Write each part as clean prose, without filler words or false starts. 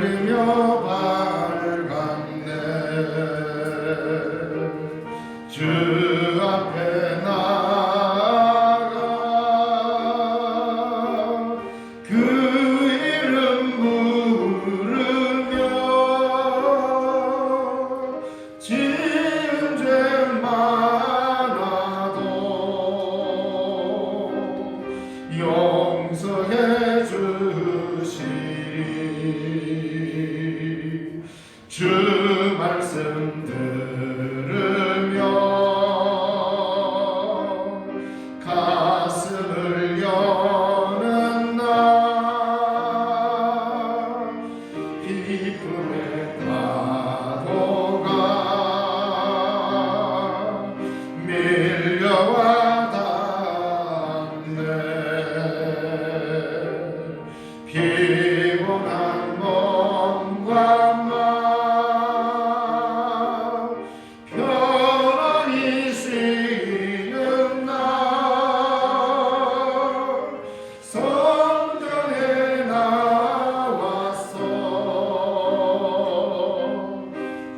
들으며 밝았네. 주 앞에 나가 그 이름 부르며 지은 죄 많아도 용서해 주시리. 주 말씀 들으며 가슴을 여는 날 기쁨의 파도가 밀려와 닿네. 피곤한 몸과 맘 편안히 쉬는 날 성전에 나왔어.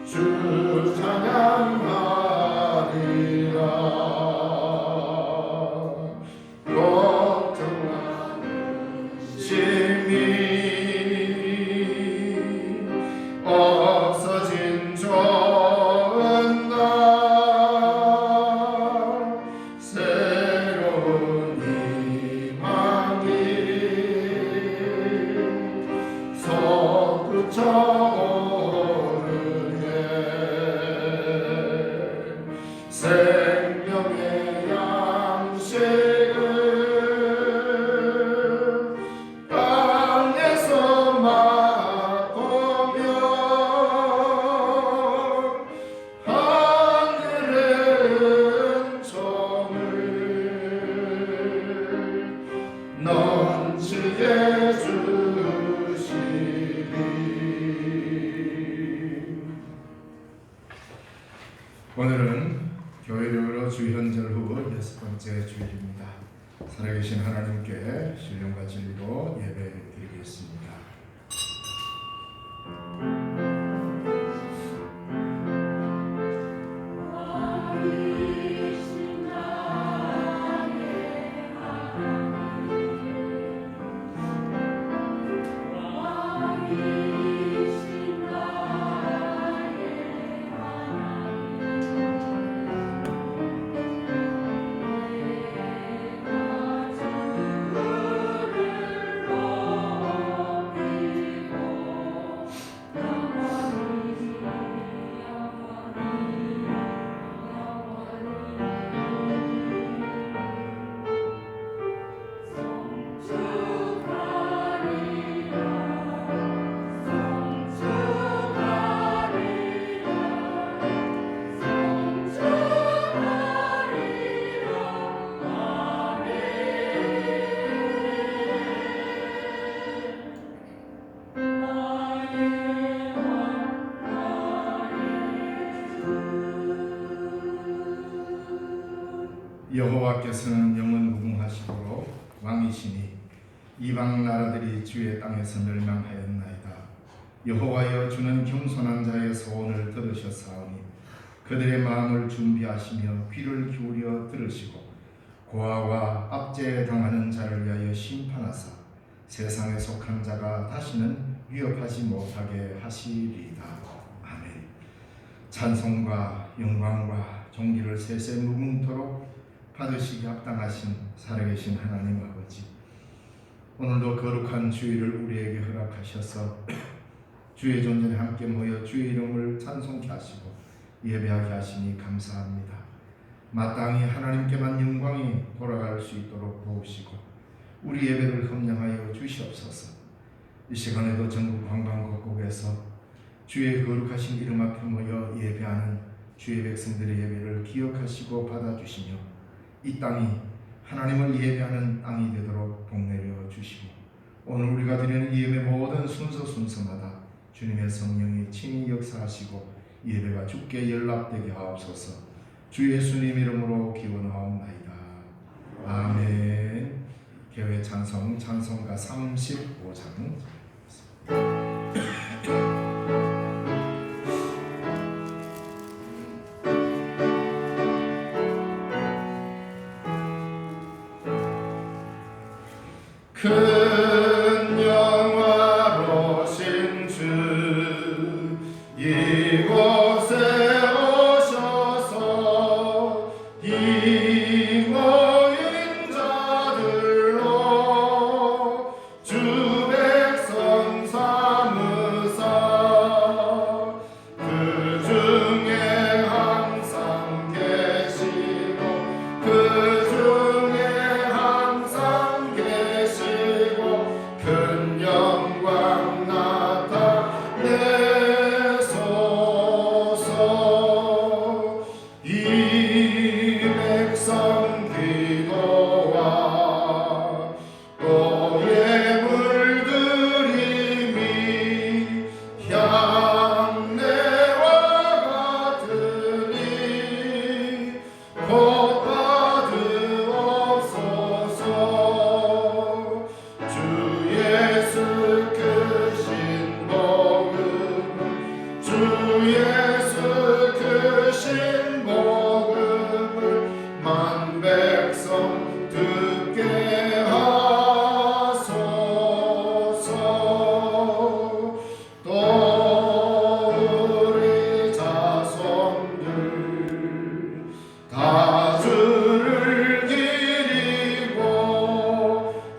주 찬양하리라. 걱정하는 심이 없어진 좋은 날 새로운 희망이 솟구쳐 오르네. 생명의 양식을 땅에서 맛보며 하늘의 은총을 넘치게 주시리. 오늘은 교회력으로 주현절 후 6번째 주일입니다. 살아계신 하나님께 신령과 진리로 예배 드리겠습니다. 여호와께서는 영원 무궁하시고 왕이시니 이방 나라들이 주의 땅에서 멸망하였나이다. 여호와여, 주는 겸손한 자의 소원을 들으셨사오니 그들의 마음을 준비하시며 귀를 기울여 들으시고 고아와 압제에 당하는 자를 위하여 심판하사 세상에 속한 자가 다시는 위협하지 못하게 하시리이다. 아멘. 찬송과 영광과 존귀를 세세 무궁토록 받으시기 합당하신 살아계신 하나님 아버지, 오늘도 거룩한 주일을 우리에게 허락하셔서 주의 존전에 함께 모여 주의 이름을 찬송케 하시고 예배하게 하시니 감사합니다. 마땅히 하나님께만 영광이 돌아갈 수 있도록 도우시고 우리 예배를 흠령하여 주시옵소서. 이 시간에도 전국 관광국에서 주의 거룩하신 이름 앞에 모여 예배하는 주의 백성들의 예배를 기억하시고 받아주시며 이 땅이 하나님을 예배하는 땅이 되도록 복내려 주시고 오늘 우리가 드리는 예배 모든 순서마다 주님의 성령이 친히 역사하시고 예배가 주께 연락되게 하옵소서. 주 예수님 이름으로 기원하옵나이다. 아멘. 개회 찬송가 35장 큰 영화로신 주 이곳에 오셔서 이 모인 자들로 주 백성 삼으사 그 중에 항상 계시고 그 중에 항상 계시고 큰 영광 나타내소서. 이 백성 기도와 또의 물들임이 향내와 같으니 곧 받으옵소서. 주 예수 크신 복음을 주 예수 크신 복음을 만 백성 듣게 하소서. 또 우리 자손들 다 주를 기리고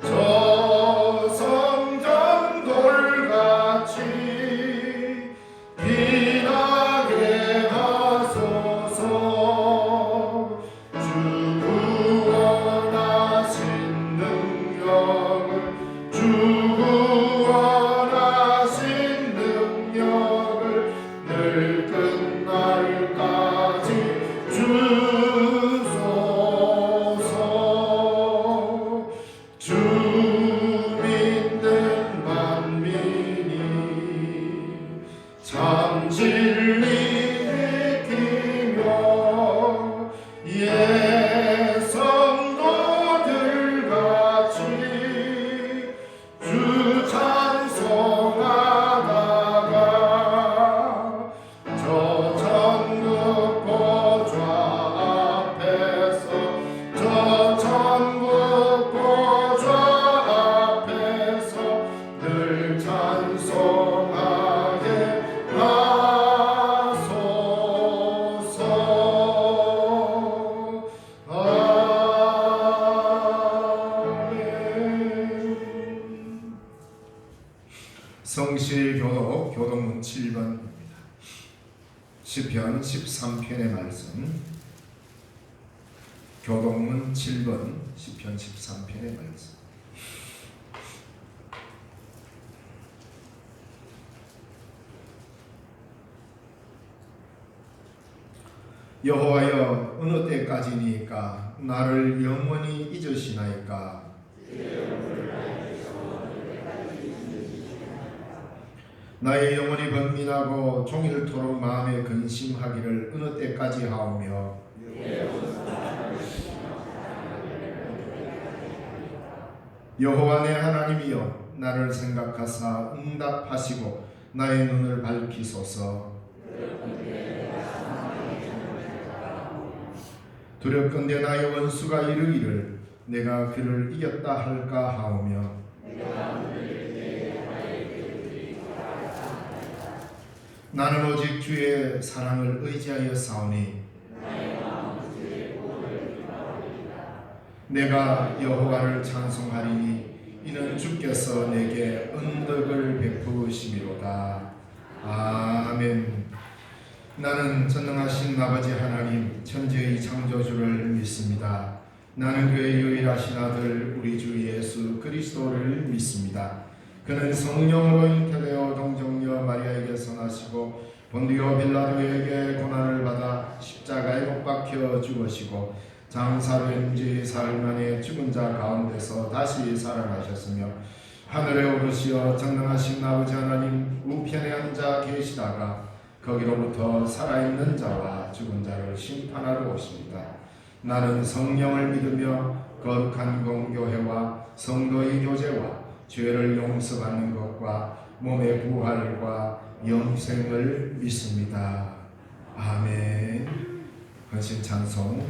저 성전 돌같이 빛나게 하소서. 주 구원하신 능력을 주 구원하신 능력을 늘 끝날까지 주소서. 주 믿는 만민이 참 진리 지키며 예성도들같이 주 찬송하다가 저 천국 보좌 앞에서 저 천국 보좌 앞에서 늘 찬송하게 하소서. 아멘. 성실 교독 교독문 7번입니다. 시편 13편의 말씀, 교독문 7번, 시편 13편의 말씀. 여호와여, 어느 때까지니까 나를 영원히 잊으시나이까? 나의 영혼이 번민하고 종일토록 마음에 근심하기를 어느 때까지 하오며 여호와 내 하나님이여, 나를 생각하사 응답하시고 나의 눈을 밝히소서. 두렵건대 나의 원수가 이르기를 내가 그를 이겼다 할까 하오며 나는 오직 주의 사랑을 의지하여 싸우니 내가 여호와를 찬송하리니 이는 주께서 내게 은덕을 베푸심이로다. 아멘. 나는 전능하신 아버지 하나님 천지의 창조주를 믿습니다. 나는 그의 유일하신 아들 우리 주 예수 그리스도를 믿습니다. 그는 성령으로 잉태되어 동정녀 마리아에게서 나시고 본디오 빌라도에게 고난을 받아 십자가에 못 박혀 죽으시고 장사된 지 사흘 만에 죽은 자 가운데서 다시 살아나셨으며 하늘에 오르시어 전능하신 아버지 하나님 우편에 앉아 계시다가 거기로부터 살아있는 자와 죽은 자를 심판하러 오십니다. 나는 성령을 믿으며 거룩한 공교회와 성도의 교제와 죄를 용서받는 것과 몸의 부활과 영생을 믿습니다. 아멘. 헌신 찬송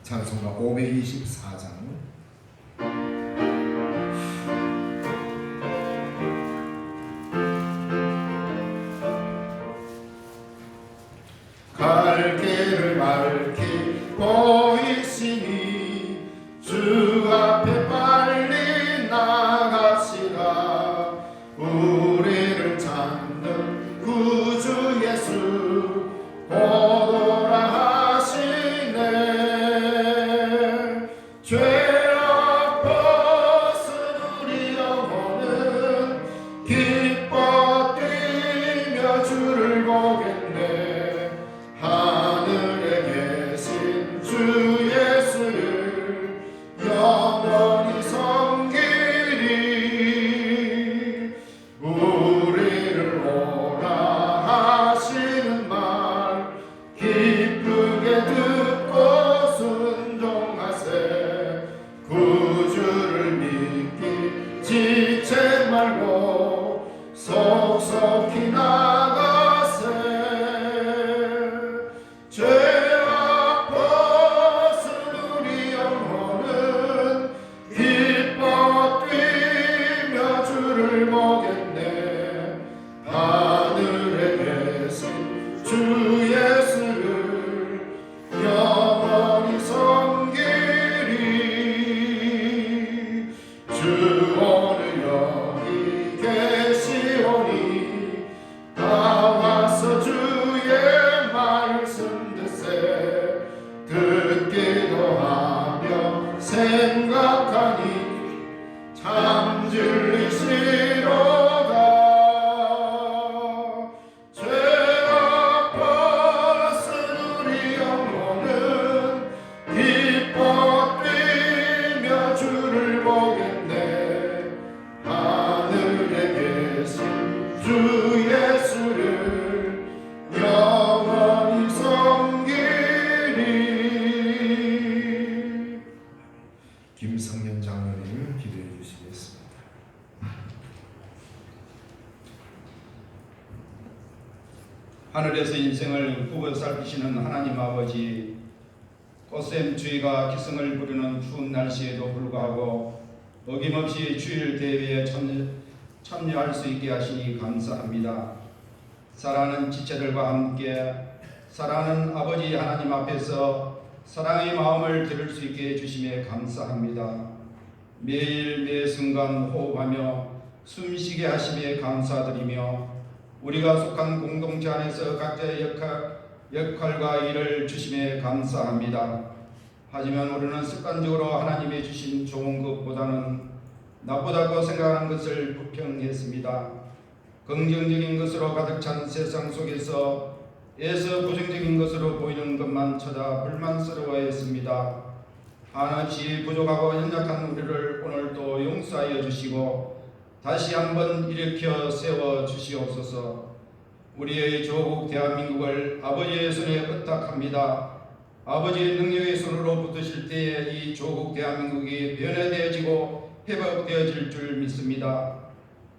찬송가 524장. 주 오늘 여기 계시오니 나와서 주의 말씀 듣기도 하며 생각하니 참 진리시로다. 죄가 벗은 우리 영혼은 기뻐 뛰며 주를 보겠네. 하늘에 계신 주 예수를 영원히 섬기리. 김성년 장로님을 기도해 주시겠습니다. 하늘에서 인생을 굽어 살피시는 하나님 아버지, 꽃샘 주의가 기승을 부르는 추운 날씨에도 불구하고 어김없이 주일 대회에 참여할 수 있게 하시니 감사합니다. 사랑하는 지체들과 함께 사랑하는 아버지 하나님 앞에서 사랑의 마음을 들을 수 있게 해주심에 감사합니다. 매일 매 순간 호흡하며 숨쉬게 하심에 감사드리며 우리가 속한 공동체 안에서 각자의 역할과 일을 주심에 감사합니다. 하지만 우리는 습관적으로 하나님이 주신 좋은 것보다는 나쁘다고 생각하는 것을 부평했습니다. 긍정적인 것으로 가득 찬 세상 속에서 애써 부정적인 것으로 보이는 것만 찾아 불만스러워했습니다. 한없이 부족하고 연약한 우리를 오늘도 용서하여 주시고 다시 한번 일으켜 세워 주시옵소서. 우리의 조국 대한민국을 아버지의 손에 의탁합니다. 아버지의 능력의 손으로 붙으실 때에 이 조국 대한민국이 변화되어지고 회복되어질 줄 믿습니다.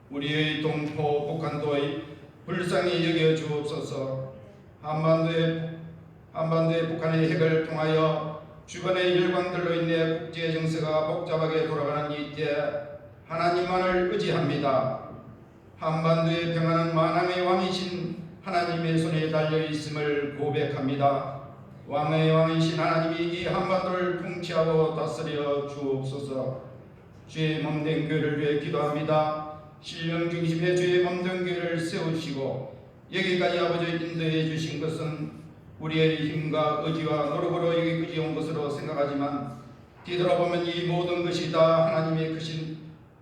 우리의 동포 북한도 불쌍히 여겨 주옵소서. 한반도의 북한의 핵을 통하여 주변의 열강들로 인해 국제 정세가 복잡하게 돌아가는 이때 하나님만을 의지합니다. 한반도의 평화는 만왕의 왕이신 하나님의 손에 달려 있음을 고백합니다. 왕의 왕이신 하나님이 이 한반도를 통치하고 다스려 주옵소서. 주의 몸된 교회를 위해 기도합니다. 신령 중심의 주의 몸된 교회를 세우시고 여기까지 아버지 인도해 주신 것은 우리의 힘과 의지와 노력으로 여기까지 온 것으로 생각하지만 뒤돌아보면 이 모든 것이 다 하나님의 크신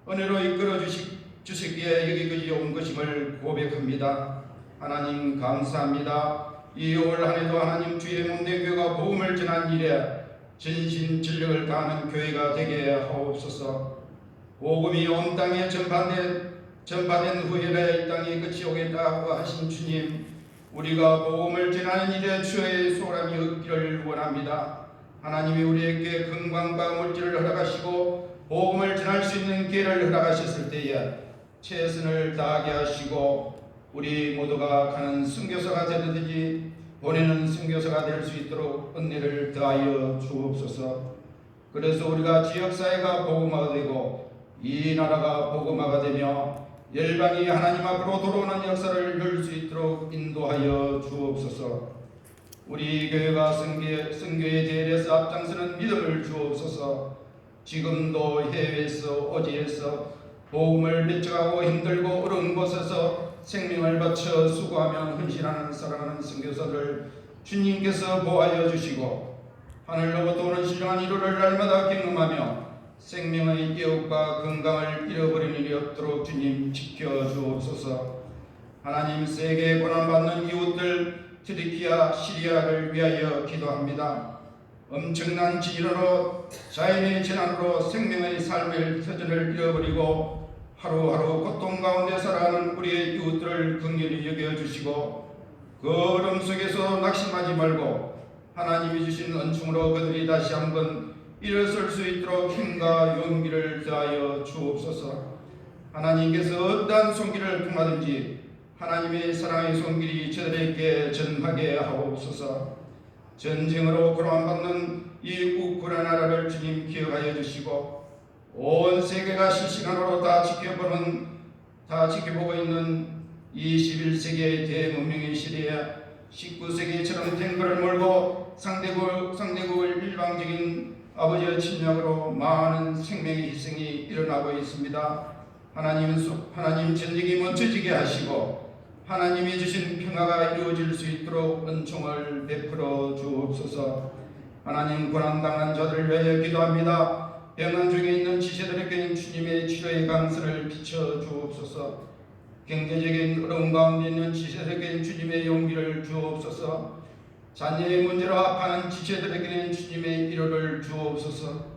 은혜로 이끌어 주시기에 여기까지 온 것임을 고백합니다. 하나님 감사합니다. 이 올 한해도 하나님 주의 몸된 교회가 복음을 전한 일에 전심전력을 다하는 교회가 되게 하옵소서. 복음이 온 땅에 전파된 후에 이 땅에 끝이 오겠다고 하신 주님, 우리가 복음을 전하는 일에 주의 소람이 없기를 원합니다. 하나님이 우리에게 건강과 물질을 허락하시고 복음을 전할 수 있는 기회를 허락하셨을 때에 최선을 다하게 하시고 우리 모두가 가는 선교사가 되듯이 보내는 선교사가 될 수 있도록 은혜를 더하여 주옵소서. 그래서 우리가 지역사회가 복음화가 되고 이 나라가 복음화가 되며 열방이 하나님 앞으로 돌아오는 역사를 열 수 있도록 인도하여 주옵소서. 우리 교회가 선교의 대회에서 앞장서는 믿음을 주옵소서. 지금도 해외에서 오지에서 복음을 맺혀가고 힘들고 어려운 곳에서 생명을 바쳐 수고하며 헌신하는 사랑하는 선교사들 주님께서 보호하여 주시고 하늘로부터 오는 신령한 위로를 날마다 경험하며 생명의 기억과 건강을 잃어버리는 일이 없도록 주님 지켜주옵소서. 하나님, 세계에 고난받는 이웃들 트리키아, 시리아를 위하여 기도합니다. 엄청난 지진으로 자연의 재난으로 생명의 삶의 터전을 잃어버리고 하루하루 고통 가운데 살아가는 우리의 이웃들을 긍휼히 여겨주시고 그 어려움 속에서 낙심하지 말고 하나님이 주신 은총으로 그들이 다시 한번 일어설 수 있도록 힘과 용기를 더하여 주옵소서. 하나님께서 어떠한 손길을 통하든지 하나님의 사랑의 손길이 저들에게 전하게 하옵소서. 전쟁으로 고난받는 이 우크라이나를 주님 기억하여 주시고 온 세계가 실시간으로 다 지켜보고 있는 21세기의 대문명의 시대에 19세기처럼 탱크를 몰고 상대국을 일방적인 아버지의 침략으로 많은 생명의 희생이 일어나고 있습니다. 하나님 전쟁이 멈춰지게 하시고 하나님이 주신 평화가 이루어질 수 있도록 은총을 베풀어 주옵소서. 하나님 고난당한 자들을 위하여 기도합니다. 병환 중에 있는 지체들에게는 주님의 치료의 강선을 비춰 주옵소서. 경제적인 어려움 가운데 있는 지체들에게는 주님의 용기를 주옵소서. 자녀의 문제로 아파하는 지체들에게는 주님의 위로를 주옵소서.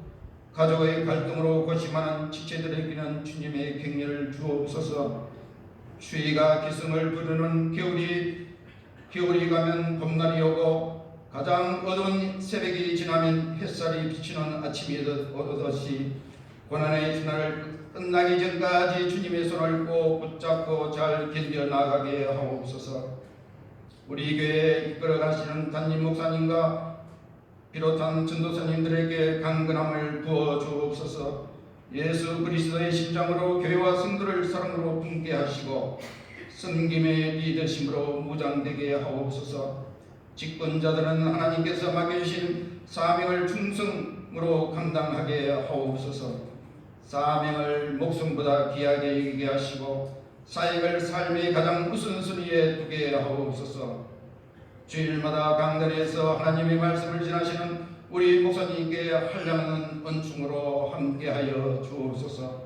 가족의 갈등으로 고심하는 지체들에게는 주님의 격려를 주옵소서. 추위가 기승을 부르는 겨울이 가면 봄날이 오고 가장 어두운 새벽이 지나면 햇살이 비치는 아침이 오듯이 고난의 주날을 끝나기 전까지 주님의 손을 꼭 붙잡고 잘 견뎌 나가게 하옵소서. 우리 교회에 이끌어 가시는 담임 목사님과 비롯한 전도사님들에게 강건함을 부어 주옵소서. 예수 그리스도의 심장으로 교회와 성도를 사랑으로 품게 하시고 섬김의 리더심으로 무장되게 하옵소서. 직분자들은 하나님께서 맡겨주신 사명을 충성으로 감당하게 하옵소서. 사명을 목숨보다 귀하게 여기게 하시고 사역을 삶의 가장 우선순위에 두게 하옵소서. 주일마다 강단에서 하나님의 말씀을 전하시는 우리 목사님께 한량한 은총으로 함께하여 주옵소서.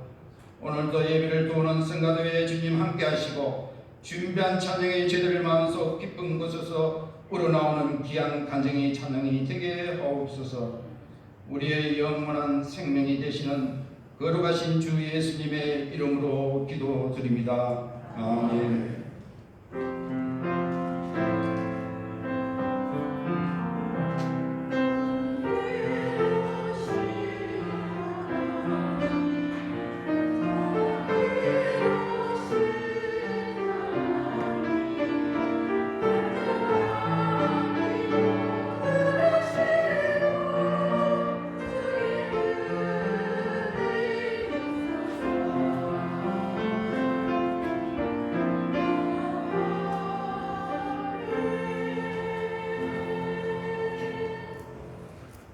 오늘도 예배를 도우는 성가대회 주님 함께하시고 준비한 찬양의 제대를 마음속 기쁜 곳에서 우러나오는 귀한 간증의 찬양이 되게 하옵소서. 우리의 영원한 생명이 되시는 거룩하신 주 예수님의 이름으로 기도드립니다. 아멘.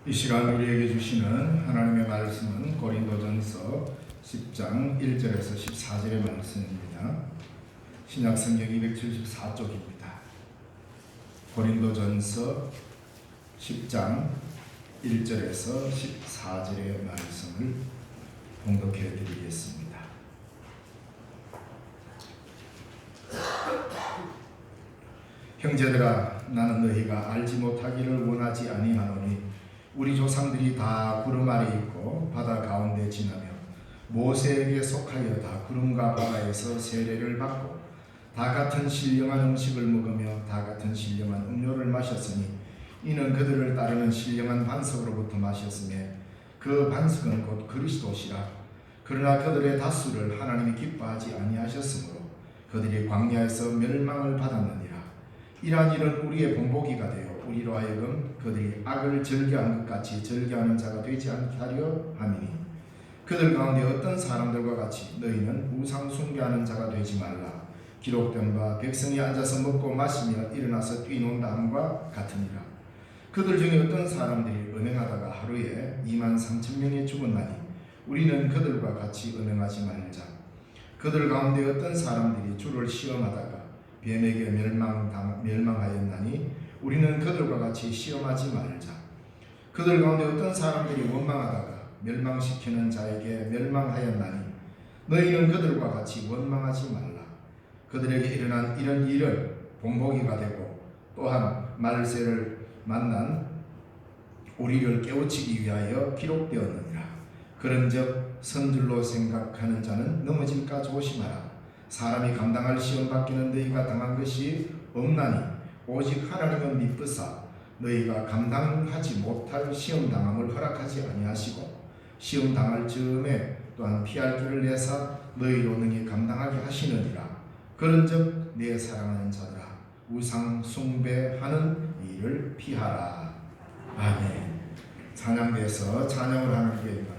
이 시간 우리에게 주시는 하나님의 말씀은 고린도전서 10장 1절에서 14절의 말씀입니다. 신약성경 274쪽입니다. 고린도전서 10장 1절에서 14절의 말씀을 봉독해 드리겠습니다. 형제들아, 나는 너희가 알지 못하기를 원하지 아니하노니 우리 조상들이 다 구름 아래 있고 바다 가운데 지나며 모세에게 속하여 다 구름과 바다에서 세례를 받고 다 같은 신령한 음식을 먹으며 다 같은 신령한 음료를 마셨으니 이는 그들을 따르는 신령한 반석으로부터 마셨음에 그 반석은 곧 그리스도시라. 그러나 그들의 다수를 하나님이 기뻐하지 아니하셨으므로 그들이 광야에서 멸망을 받았느니라. 이러한 일은 우리의 본보기가 되어 우리로 하여금 그들이 악을 즐겨한 것 같이 즐겨하는 자가 되지 않게 하려 함이니 그들 가운데 어떤 사람들과 같이 너희는 우상 숭배하는 자가 되지 말라. 기록된 바 백성이 앉아서 먹고 마시며 일어나서 뛰논다 함과 같으니라. 그들 중에 어떤 사람들이 은행하다가 하루에 23,000명이 죽었나니 우리는 그들과 같이 은행하지 말자. 그들 가운데 어떤 사람들이 주를 시험하다가 뱀에게 멸망하였나니 우리는 그들과 같이 시험하지 말자. 그들 가운데 어떤 사람들이 원망하다가 멸망시키는 자에게 멸망하였나니 너희는 그들과 같이 원망하지 말라. 그들에게 일어난 이런 일은 본보기가 되고 또한 말세를 만난 우리를 깨우치기 위하여 기록되었느니라. 그런즉 선줄로 생각하는 자는 넘어질까 조심하라. 사람이 감당할 시험 받기는 너희가 당한 것이 없나니 오직 하나님은 미쁘사 너희가 감당하지 못할 시험 당함을 허락하지 아니하시고 시험 당할 즈음에 또한 피할 길을 내사 너희로 능히 감당하게 하시느니라. 그런즉 내 사랑하는 자들아, 우상 숭배하는 일을 피하라. 아멘. 찬양대에서 찬양을 하나님께 드리겠습니다.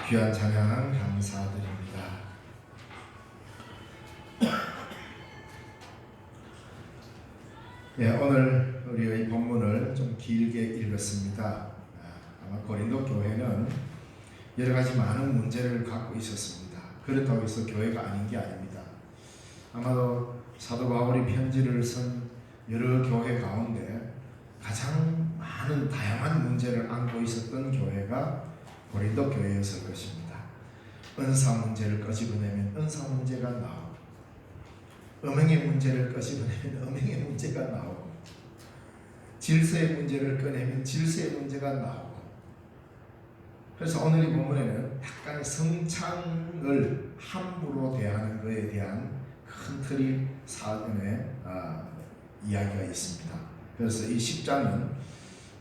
귀한 찬양 감사드립니다. 예, 오늘 우리의 본문을 좀 길게 읽었습니다. 아마 고린도 교회는 여러 가지 많은 문제를 갖고 있었습니다. 그렇다고 해서 교회가 아닌 게 아닙니다. 아마도 사도 바울이 편지를 쓴 여러 교회 가운데 가장 많은 다양한 문제를 안고 있었던 교회가 고린도 교회였을 것입니다. 은사 문제를 끄집어내면 은사 문제가 나오고, 음행의 문제를 끄집어내면 음행의 문제가 나오고, 질서의 문제를 꺼내면 질서의 문제가 나오고. 그래서 오늘 이 본문에는 약간의 성찬을 함부로 대하는 것에 대한 큰 틀이 사전에 이야기가 있습니다. 그래서 이 10장은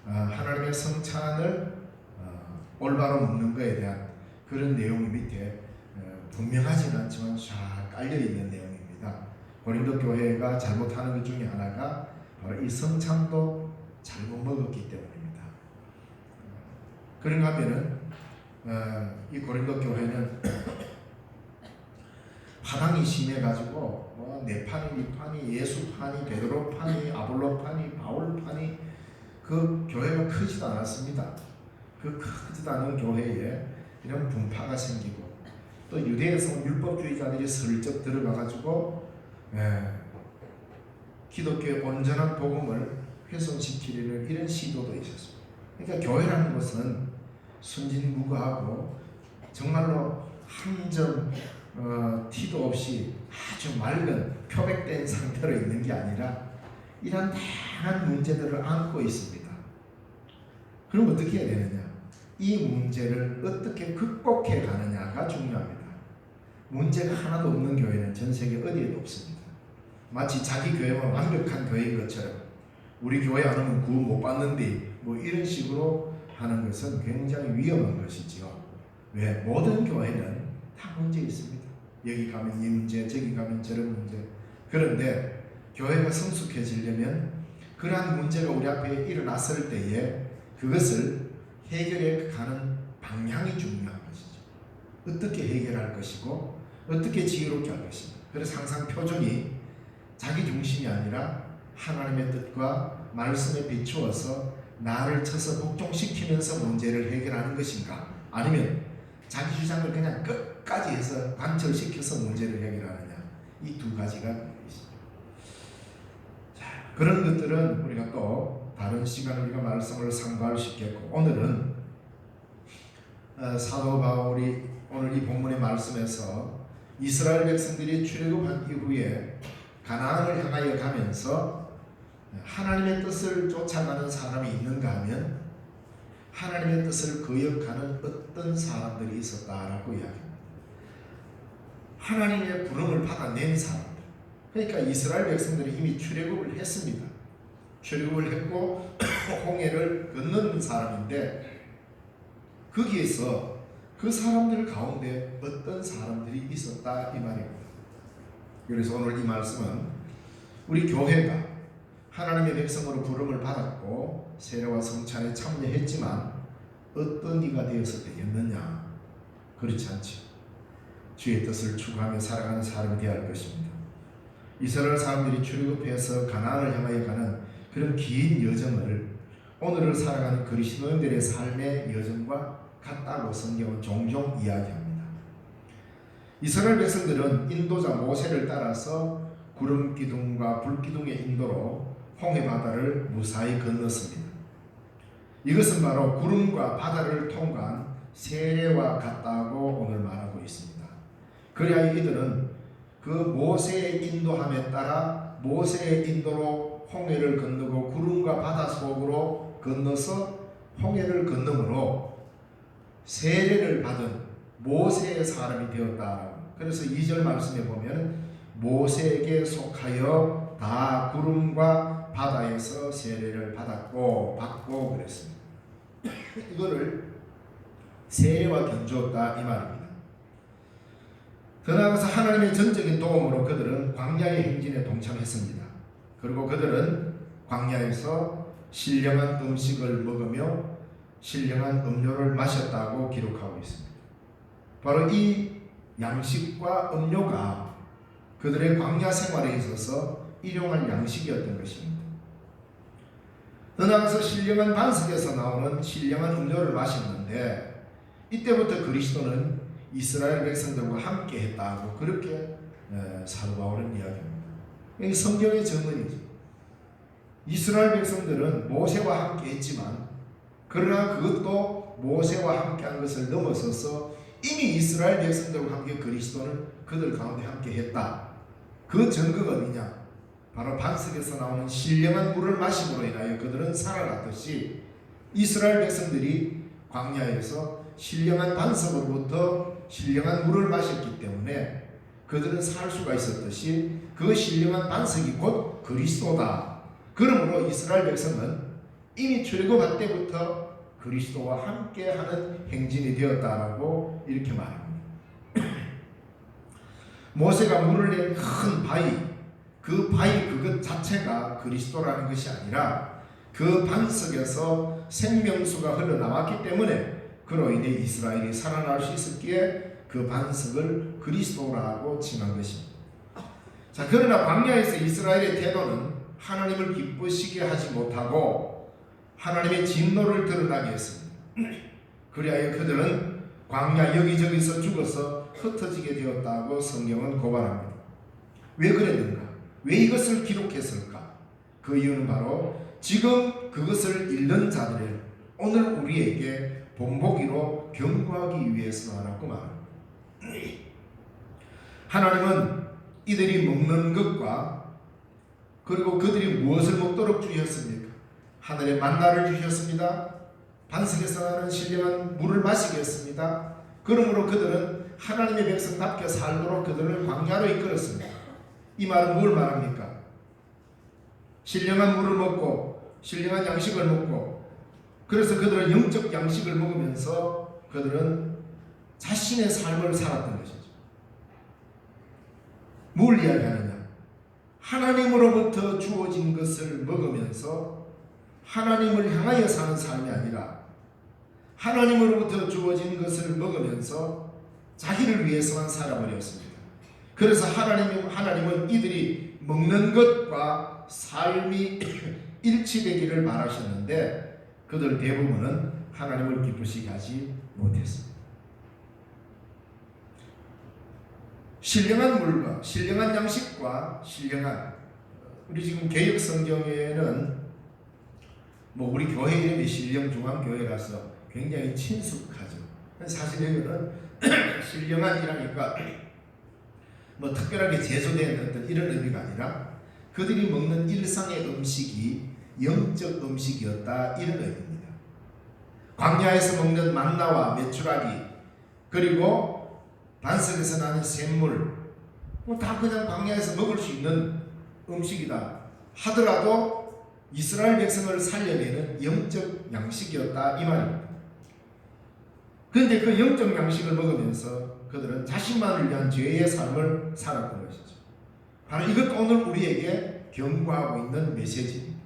하나님의 성찬을 올바로 먹는 것에 대한 그런 내용이 밑에 분명하지는 않지만 잘 깔려있는 내용입니다. 고린도 교회가 잘못하는 것 중에 하나가 바로 이 성찬도 잘못 먹었기 때문입니다. 그런가 하면은 이 고린도 교회는 파당이 심해가지고 네 판이, 네 판이, 예수 판이, 베드로 판이, 아볼로 판이, 바울 판이, 그 교회가 크지도 않았습니다. 그 크지도 않은 교회에 이런 분파가 생기고, 또 유대에서 율법주의자들이 슬쩍 들어가가지고 기독교의 온전한 복음을 훼손시키려는 이런 시도도 있었습니다. 그러니까 교회라는 것은 순진무구하고 정말로 한 점 티도 없이 아주 맑은 표백된 상태로 있는 게 아니라 이런 다양한 문제들을 안고 있습니다. 그럼 어떻게 해야 되느냐? 이 문제를 어떻게 극복해 가느냐가 중요합니다. 문제가 하나도 없는 교회는 전 세계 어디에도 없습니다. 마치 자기 교회만 완벽한 교회인 것처럼 우리 교회 안 오면 구원 못 받는데 뭐 이런 식으로 하는 것은 굉장히 위험한 것이지요. 왜? 모든 교회는 다 문제 있습니다. 여기 가면 이 문제, 저기 가면 저런 문제. 그런데 교회가 성숙해지려면 그러한 문제가 우리 앞에 일어났을 때에 그것을 해결해 가는 방향이 중요한 것이죠. 어떻게 해결할 것이고 어떻게 지혜롭게 할 것인가. 그래서 항상 표준이 자기 중심이 아니라 하나님의 뜻과 말씀에 비추어서 나를 쳐서 복종시키면서 문제를 해결하는 것인가, 아니면 자기 주장을 그냥 끝까지 해서 관철시켜서 문제를 해결하느냐, 이 두 가지가 있습니다. 자, 그런 것들은 우리가 또 다른 시간에 우리가 말씀을 상고할 수 있겠고, 오늘은 사도 바울이 오늘 이 본문의 말씀에서 이스라엘 백성들이 출애굽한 이후에 가나안을 향하여 가면서 하나님의 뜻을 쫓아가는 사람이 있는가 하면 하나님의 뜻을 거역하는 어떤 사람들이 있었다라고 이야기합니다. 하나님의 부름을 받아낸 사람들. 그러니까 이스라엘 백성들이 이미 출애굽을 했습니다. 출애굽을 했고 홍해를 건너는 사람인데, 거기에서 그 사람들 가운데 어떤 사람들이 있었다 이 말입니다. 그래서 오늘 이 말씀은 우리 교회가 하나님의 백성으로 부름을 받았고 세례와 성찬에 참여했지만 어떤 이가 되었을 때였느냐? 그렇지 않죠. 주의 뜻을 추구하며 살아가는 사람이 되어야 할 것입니다. 이스라엘 사람들이 출애굽해서 가나안을 향하여 가는 그런 긴 여정을 오늘을 살아가는 그리스도인들의 삶의 여정과 같다고 성경은 종종 이야기합니다. 이스라엘 백성들은 인도자 모세를 따라서 구름 기둥과 불 기둥의 인도로 홍해 바다를 무사히 건넜습니다. 이것은 바로 구름과 바다를 통과한 세례와 같다고 오늘 말하고 있습니다. 그래야 이들은 그 모세의 인도함에 따라 모세의 인도로 홍해를 건너고 구름과 바다 속으로 건너서 홍해를 건너므로 세례를 받은 모세의 사람이 되었다. 그래서 2절 말씀에 보면 모세에게 속하여 다 구름과 바다에서 세례를 받고 그랬습니다. 이거를 세례와 견주었다 이 말입니다. 더 나아가서 하나님의 전적인 도움으로 그들은 광야의 행진에 동참했습니다. 그리고 그들은 광야에서 신령한 음식을 먹으며 신령한 음료를 마셨다고 기록하고 있습니다. 바로 이 양식과 음료가 그들의 광야 생활에 있어서 일용할 양식이었던 것입니다. 더 나아가서 신령한 반석에서 나오는 신령한 음료를 마셨는데 이때부터 그리스도는 이스라엘 백성들과 함께 했다고 그렇게 사도 바울은 이야기합니다. 이 성경의 증언이죠. 이스라엘 백성들은 모세와 함께 했지만 그러나 그것도 모세와 함께 한 것을 넘어서서 이미 이스라엘 백성들과 함께 그리스도는 그들 가운데 함께 했다. 그 증거가 어디냐? 바로 반석에서 나오는 신령한 물을 마심으로 인하여 그들은 살아났듯이 이스라엘 백성들이 광야에서 신령한 반석으로부터 신령한 물을 마셨기 때문에 그들은 살 수가 있었듯이 그 신령한 반석이 곧 그리스도다. 그러므로 이스라엘 백성은 이미 출애굽할 때부터 그리스도와 함께하는 행진이 되었다라고 이렇게 말합니다. 모세가 물을 낸 큰 바위, 그 바위 그것 자체가 그리스도라는 것이 아니라 그 반석에서 생명수가 흘러나왔기 때문에 그로 인해 이스라엘이 살아날 수 있었기에 그 반석을 그리스도라고 칭한 것입니다. 자, 그러나 광야에서 이스라엘의 태도는 하나님을 기쁘시게 하지 못하고 하나님의 진노를 드러나게 했습니다. 그리하여 그들은 광야 여기저기서 죽어서 흩어지게 되었다고 성경은 고발합니다. 왜 그랬는가? 왜 이것을 기록했을까? 그 이유는 바로 지금 그것을 잃는 자들을 오늘 우리에게 본보기로 경고하기 위해서라고 말합니다. 하나님은 이들이 먹는 것과 그리고 그들이 무엇을 먹도록 주셨습니까? 하늘의 만나를 주셨습니다. 반석에서 나는 신령한 물을 마시게 했습니다. 그러므로 그들은 하나님의 백성답게 살도록 그들을 광야로 이끌었습니다. 이 말은 뭘 말합니까? 신령한 물을 먹고 신령한 양식을 먹고 그래서 그들은 영적 양식을 먹으면서 그들은 자신의 삶을 살았던 것이죠. 뭘 이야기하느냐? 하나님으로부터 주어진 것을 먹으면서 하나님을 향하여 사는 삶이 아니라 하나님으로부터 주어진 것을 먹으면서 자기를 위해서만 살아버렸습니다. 그래서 하나님은 이들이 먹는 것과 삶이 일치되기를 바라셨는데 그들 대부분은 하나님을 기쁘시게 하지 못했습니다. 신령한 물과 신령한 양식과 신령한 우리 지금 개역 성경에는 우리 교회 이름이 신령중앙교회라서 굉장히 친숙하죠. 사실 이거는 신령한이라니까 특별하게 제조된 어떤 이런 의미가 아니라 그들이 먹는 일상의 음식이 영적 음식이었다 이런 의미입니다. 광야에서 먹는 만나와 메추라기 그리고 반석에서 나는 샘물 다 그냥 광야에서 먹을 수 있는 음식이다 하더라도 이스라엘 백성을 살려내는 영적 양식이었다 이 말입니다. 그런데 그 영적 양식을 먹으면서 그들은 자신만을 위한 죄의 삶을 살았던 것이죠. 바로 이것도 오늘 우리에게 경고하고 있는 메시지입니다.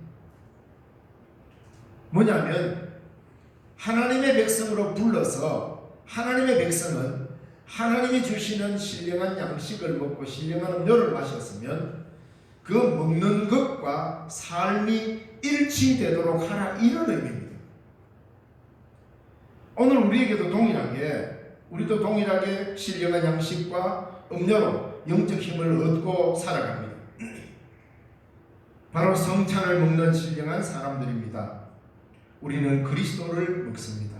뭐냐면 하나님의 백성으로 불러서 하나님의 백성은 하나님이 주시는 신령한 양식을 먹고 신령한 음료를 마셨으면 그 먹는 것과 삶이 일치되도록 하라 이런 의미입니다. 오늘 우리에게도 우리도 동일하게 신령한 양식과 음료로 영적 힘을 얻고 살아갑니다. 바로 성찬을 먹는 신령한 사람들입니다. 우리는 그리스도를 먹습니다.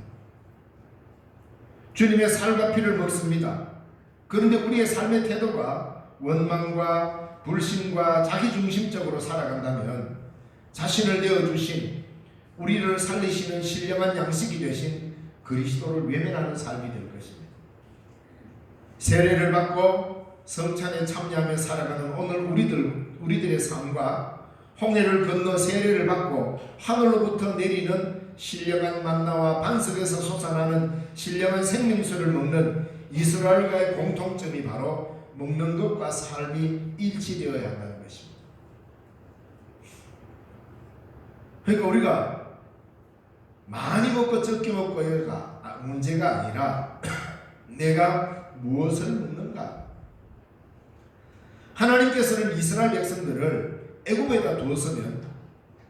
주님의 살과 피를 먹습니다. 그런데 우리의 삶의 태도가 원망과 불신과 자기중심적으로 살아간다면 자신을 내어주신 우리를 살리시는 신령한 양식이 되신 그리스도를 외면하는 삶이 될 것입니다. 세례를 받고 성찬에 참여하며 살아가는 오늘 우리들의 삶과 홍해를 건너 세례를 받고 하늘로부터 내리는 신령한 만나와 반석에서 솟아나는 신령한 생명수를 먹는 이스라엘과의 공통점이 바로 먹는 것과 삶이 일치되어야 한다는 것입니다. 그러니까 우리가 많이 먹고 적게 먹고가 문제가 아니라 내가 무엇을 묻는가? 하나님께서는 이스라엘 백성들을 애굽에다 두었으면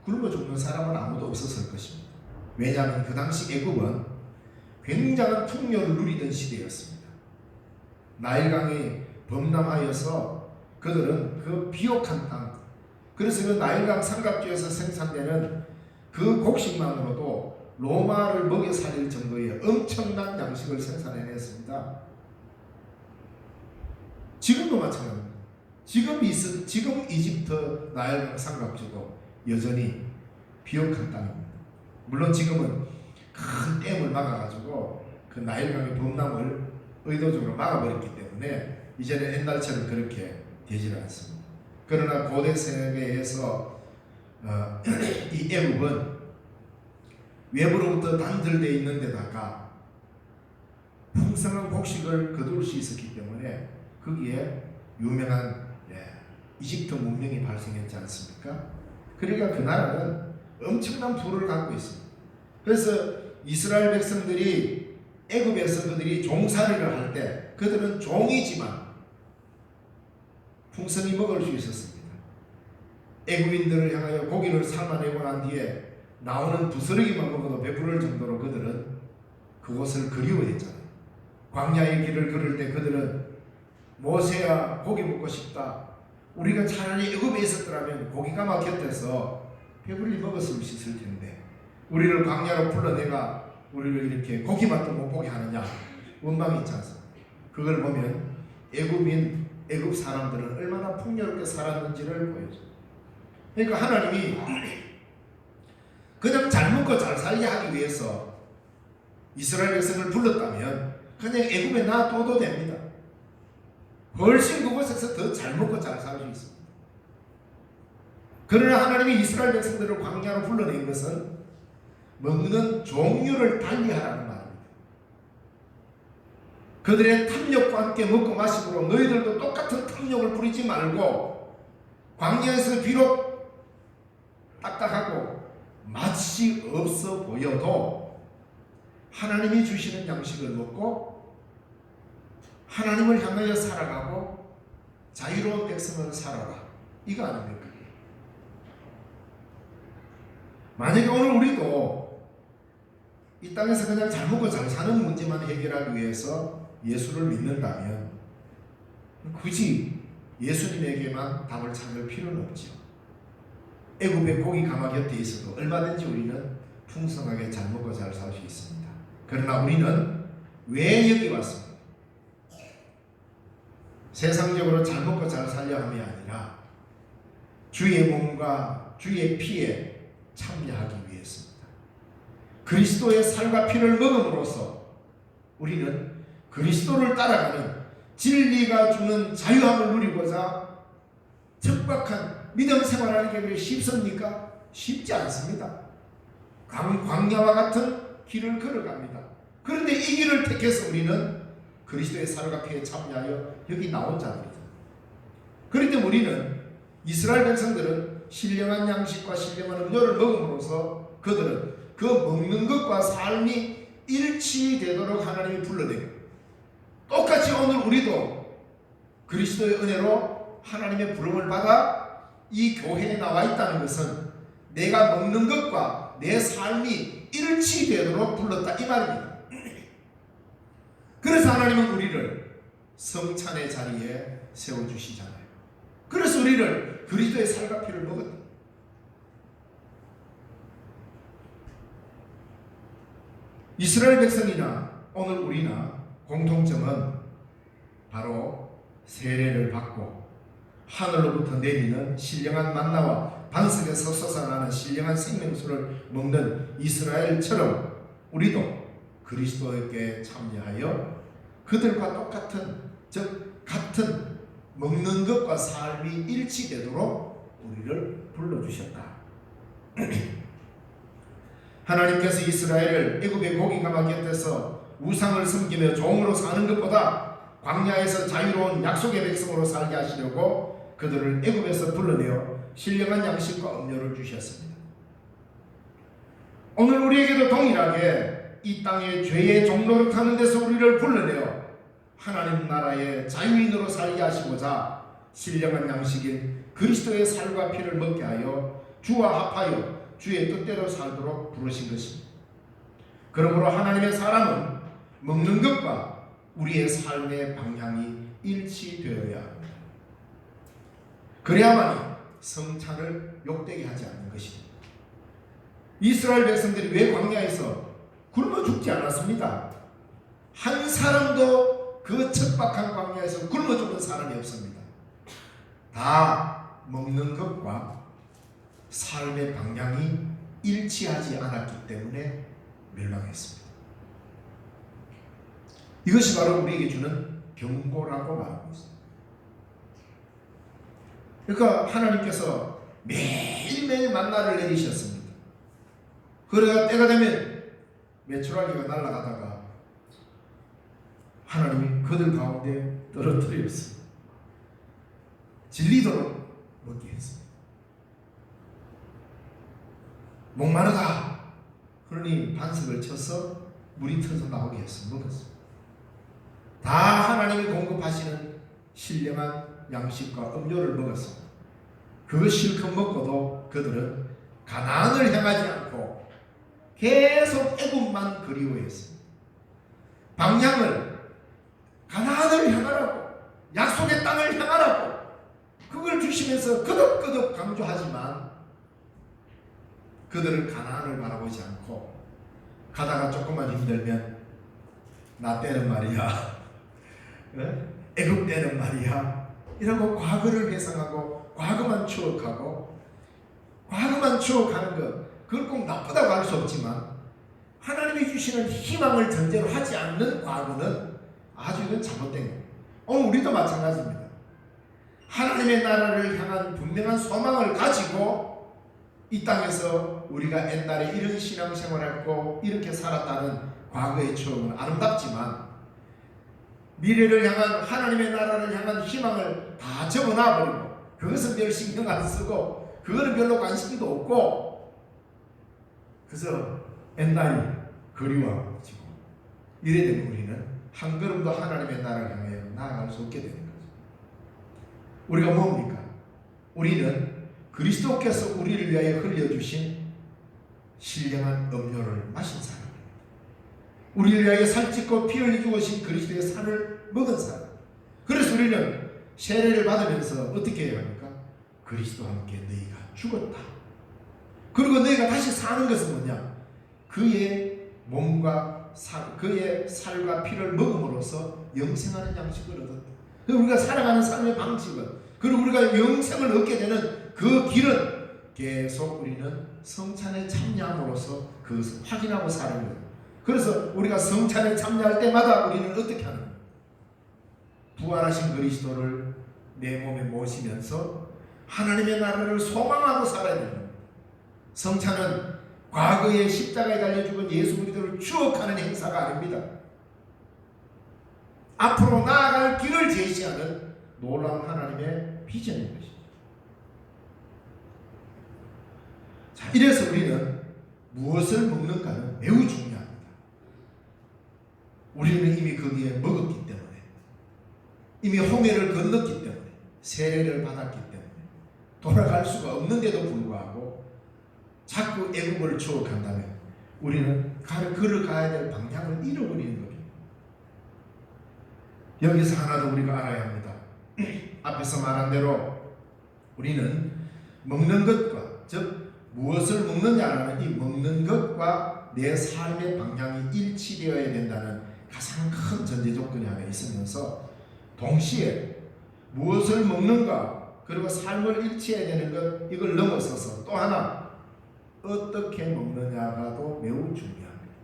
굶어 죽는 사람은 아무도 없었을 것입니다. 왜냐하면 그 당시 애굽은 굉장한 풍요를 누리던 시대였습니다. 나일강이 범람하여서 그들은 그 비옥한 땅, 그래서 그 나일강 삼각지에서 생산되는 그 곡식만으로도 로마를 먹여 살릴 정도의 엄청난 양식을 생산해냈습니다. 지금도 마찬가지입니다. 지금 이집트 나일강 삼각지도 여전히 비옥한 땅입니다. 물론 지금은 큰 댐을 막아가지고 그 나일강의 범람을 의도적으로 막아버렸기 때문에 이제는 옛날처럼 그렇게 되지는 않습니다. 그러나 고대 세계에서 이 애굽은 외부로부터 단절되어 있는 데다가 풍성한 곡식을 거둘 수 있었기 때문에 거기에 유명한 이집트 문명이 발생했지 않습니까? 그러니까 그 나라는 엄청난 부를 갖고 있습니다. 그래서 이스라엘 백성들이 애굽에서 그들이 종살이를 할 때 그들은 종이지만 풍성히 먹을 수 있었습니다. 애굽인들을 향하여 고기를 삶아내고 난 뒤에 나오는 부스러기만 먹어도 배부를 정도로 그들은 그곳을 그리워했잖아요. 광야의 길을 걸을 때 그들은 모세야 고기 먹고 싶다. 우리가 차라리 애굽에 있었더라면 고기가 막 곁에서 배불리 먹었을 수 있을 텐데 우리를 광야로 불러내가 우리를 이렇게 고기 맛도 못 보게 하느냐 원망이 있지 않습니까? 그걸 보면 애굽 사람들은 얼마나 풍요롭게 살았는지를 보여줘요. 그러니까 하나님이 그냥 잘 먹고 잘 살게 하기 위해서 이스라엘 백성을 불렀다면 그냥 애굽에 놔둬도 됩니다. 훨씬 그곳에서 더 잘 먹고 잘 살 수 있습니다. 그러나 하나님이 이스라엘 백성들을 광야로 불러낸 것은 먹는 종류를 달리하라는 말입니다. 그들의 탐욕과 함께 먹고 마시므로 너희들도 똑같은 탐욕을 부리지 말고 광야에서 비록 딱딱하고 맛이 없어 보여도 하나님이 주시는 양식을 먹고 하나님을 향하여 살아가고 자유로운 백성으로 살아라. 이거 아닙니까? 만약에 오늘 우리도 이 땅에서 그냥 잘 먹고 잘 사는 문제만 해결하기 위해서 예수를 믿는다면 굳이 예수님에게만 답을 찾을 필요는 없죠. 애굽의 고기 가마 곁에 있어도 얼마든지 우리는 풍성하게 잘 먹고 잘 살 수 있습니다. 그러나 우리는 왜 여기 왔습니까? 세상적으로 잘 먹고 잘 살려 함이 아니라 주의 몸과 주의 피에 참여하기 위해서입니다. 그리스도의 살과 피를 먹음으로써 우리는 그리스도를 따라가는 진리가 주는 자유함을 누리고자 척박한 믿음 생활하는 게 쉽습니까? 쉽지 않습니다. 광야와 같은 길을 걸어갑니다. 그런데 이 길을 택해서 우리는 그리스도의 살과 피에 참여하여 여기 나온 자들이죠. 그런데 우리는 이스라엘 백성들은 신령한 양식과 신령한 음료를 먹음으로써 그들은 그 먹는 것과 삶이 일치되도록 하나님이 불러내고 똑같이 오늘 우리도 그리스도의 은혜로 하나님의 부름을 받아 이 교회에 나와 있다는 것은 내가 먹는 것과 내 삶이 일치되도록 불렀다 이 말입니다. 그래서 하나님은 우리를 성찬의 자리에 세워주시잖아요. 그래서 우리를 그리스도의 살과 피를 먹었다. 이스라엘 백성이나 오늘 우리나 공통점은 바로 세례를 받고 하늘로부터 내리는 신령한 만나와 반석에서 솟아나는 신령한 생명수를 먹는 이스라엘처럼 우리도 그리스도에게 참여하여 그들과 똑같은 즉 같은 먹는 것과 삶이 일치되도록 우리를 불러주셨다. 하나님께서 이스라엘을 애굽의 고기 가마 곁에서 우상을 섬기며 종으로 사는 것보다 광야에서 자유로운 약속의 백성으로 살게 하시려고 그들을 애굽에서 불러내어 신령한 양식과 음료를 주셨습니다. 오늘 우리에게도 동일하게 이 땅의 죄의 종노릇하는 데서 우리를 불러내어 하나님 나라의 자유인으로 살게 하시고자 신령한 양식인 그리스도의 살과 피를 먹게 하여 주와 합하여 주의 뜻대로 살도록 부르신 것입니다. 그러므로 하나님의 사람은 먹는 것과 우리의 삶의 방향이 일치되어야 합니다. 그래야만이 성찬을 욕되게 하지 않는 것입니다. 이스라엘 백성들이 왜 광야에서 굶어 죽지 않았습니다. 한 사람도 그 척박한 광야에서 굶어 죽은 사람이 없습니다. 다 먹는 것과 삶의 방향이 일치하지 않았기 때문에 멸망했습니다. 이것이 바로 우리에게 주는 경고라고 말하고 있습니다. 그러니까 하나님께서 매일매일 만나를 내리셨습니다. 그래가 때가 되면 메추라기가 날아가다가 하나님이 그들 가운데 떨어뜨렸습니다. 질리도록 먹게 했습니다. 목마르다 그러니 반석을 쳐서 물이 터져 나오게 해서 먹었습니다. 다 하나님이 공급하시는 신령한 양식과 음료를 먹었습니다. 그거 실컷 먹고도 그들은 가나안을 향하지 않고 계속 애굽만 그리워했습니다. 방향을 가나안을 향하라고, 약속의 땅을 향하라고 그걸 주시면서 거듭거듭 강조하지만 그들은 가나안을 바라보지 않고 가다가 조금만 힘들면 나 때는 말이야, 애굽 때는 말이야 이러고 과거를 회상하고 과거만 추억하고 과거만 추억하는 것, 그걸 꼭 나쁘다고 할 수 없지만 하나님이 주시는 희망을 전제로 하지 않는 과거는 아주 이건 잘못된 거예요. 오늘 우리도 마찬가지입니다. 하나님의 나라를 향한 분명한 소망을 가지고 이 땅에서 우리가 옛날에 이런 신앙생활했고 이렇게 살았다는 과거의 추억은 아름답지만 미래를 향한 하나님의 나라를 향한 희망을 다 접어놔버리고 그것은 별 신경 안 쓰고 그거는 별로 관심도 없고 그래서 옛날이 그리워지고 이래 되면 우리는 한 걸음도 하나님의 나라를 향해 나아갈 수 없게 되는 거죠. 우리가 뭡니까? 우리는 그리스도께서 우리를 위하여 흘려주신 신령한 음료를 마신 사람입니다. 우리를 위하여 살찌고 피 흘려 죽으신 그리스도의 살을 먹은 사람. 그래서 우리는 세례를 받으면서 어떻게 해야 합니까? 그리스도와 함께 너희가 죽었다. 그리고 너희가 다시 사는 것은 뭐냐? 그의 몸과 그의 살과 피를 먹음으로써 영생하는 양식을 얻었다. 우리가 살아가는 삶의 방식은, 그리고 우리가 영생을 얻게 되는 그 길은 계속 우리는 성찬에 참여함으로써 그것을 확인하고 사는 거예요. 그래서 우리가 성찬에 참여할 때마다 우리는 어떻게 하는 거예요? 부활하신 그리스도를 내 몸에 모시면서 하나님의 나라를 소망하고 살아야 됩니다. 성찬은 과거의 십자가에 달려 죽은 예수 그리스도를 추억하는 행사가 아닙니다. 앞으로 나아갈 길을 제시하는 놀라운 하나님의 비전인 것입니다. 자, 이래서 우리는 무엇을 먹는가는 매우 중요합니다. 우리는 이미 거기에 먹었기 때문에, 이미 홍해를 건넜기 때문에, 세례를 받았기 때문에 돌아갈 수가 없는데도 불구하고 자꾸 애굽을 추억한다면 우리는 걸어가야 될 방향을 잃어버리는 겁니다. 여기서 하나 더 우리가 알아야 합니다. 앞에서 말한 대로 우리는 먹는 것과, 즉 무엇을 먹느냐라는 이 먹는 것과 내 삶의 방향이 일치되어야 된다는 가장 큰 전제 조건이 하나 있으면서 동시에 무엇을 먹는가 그리고 삶을 일치해야 되는 것, 이걸 넘어서서 또 하나 어떻게 먹느냐가도 매우 중요합니다.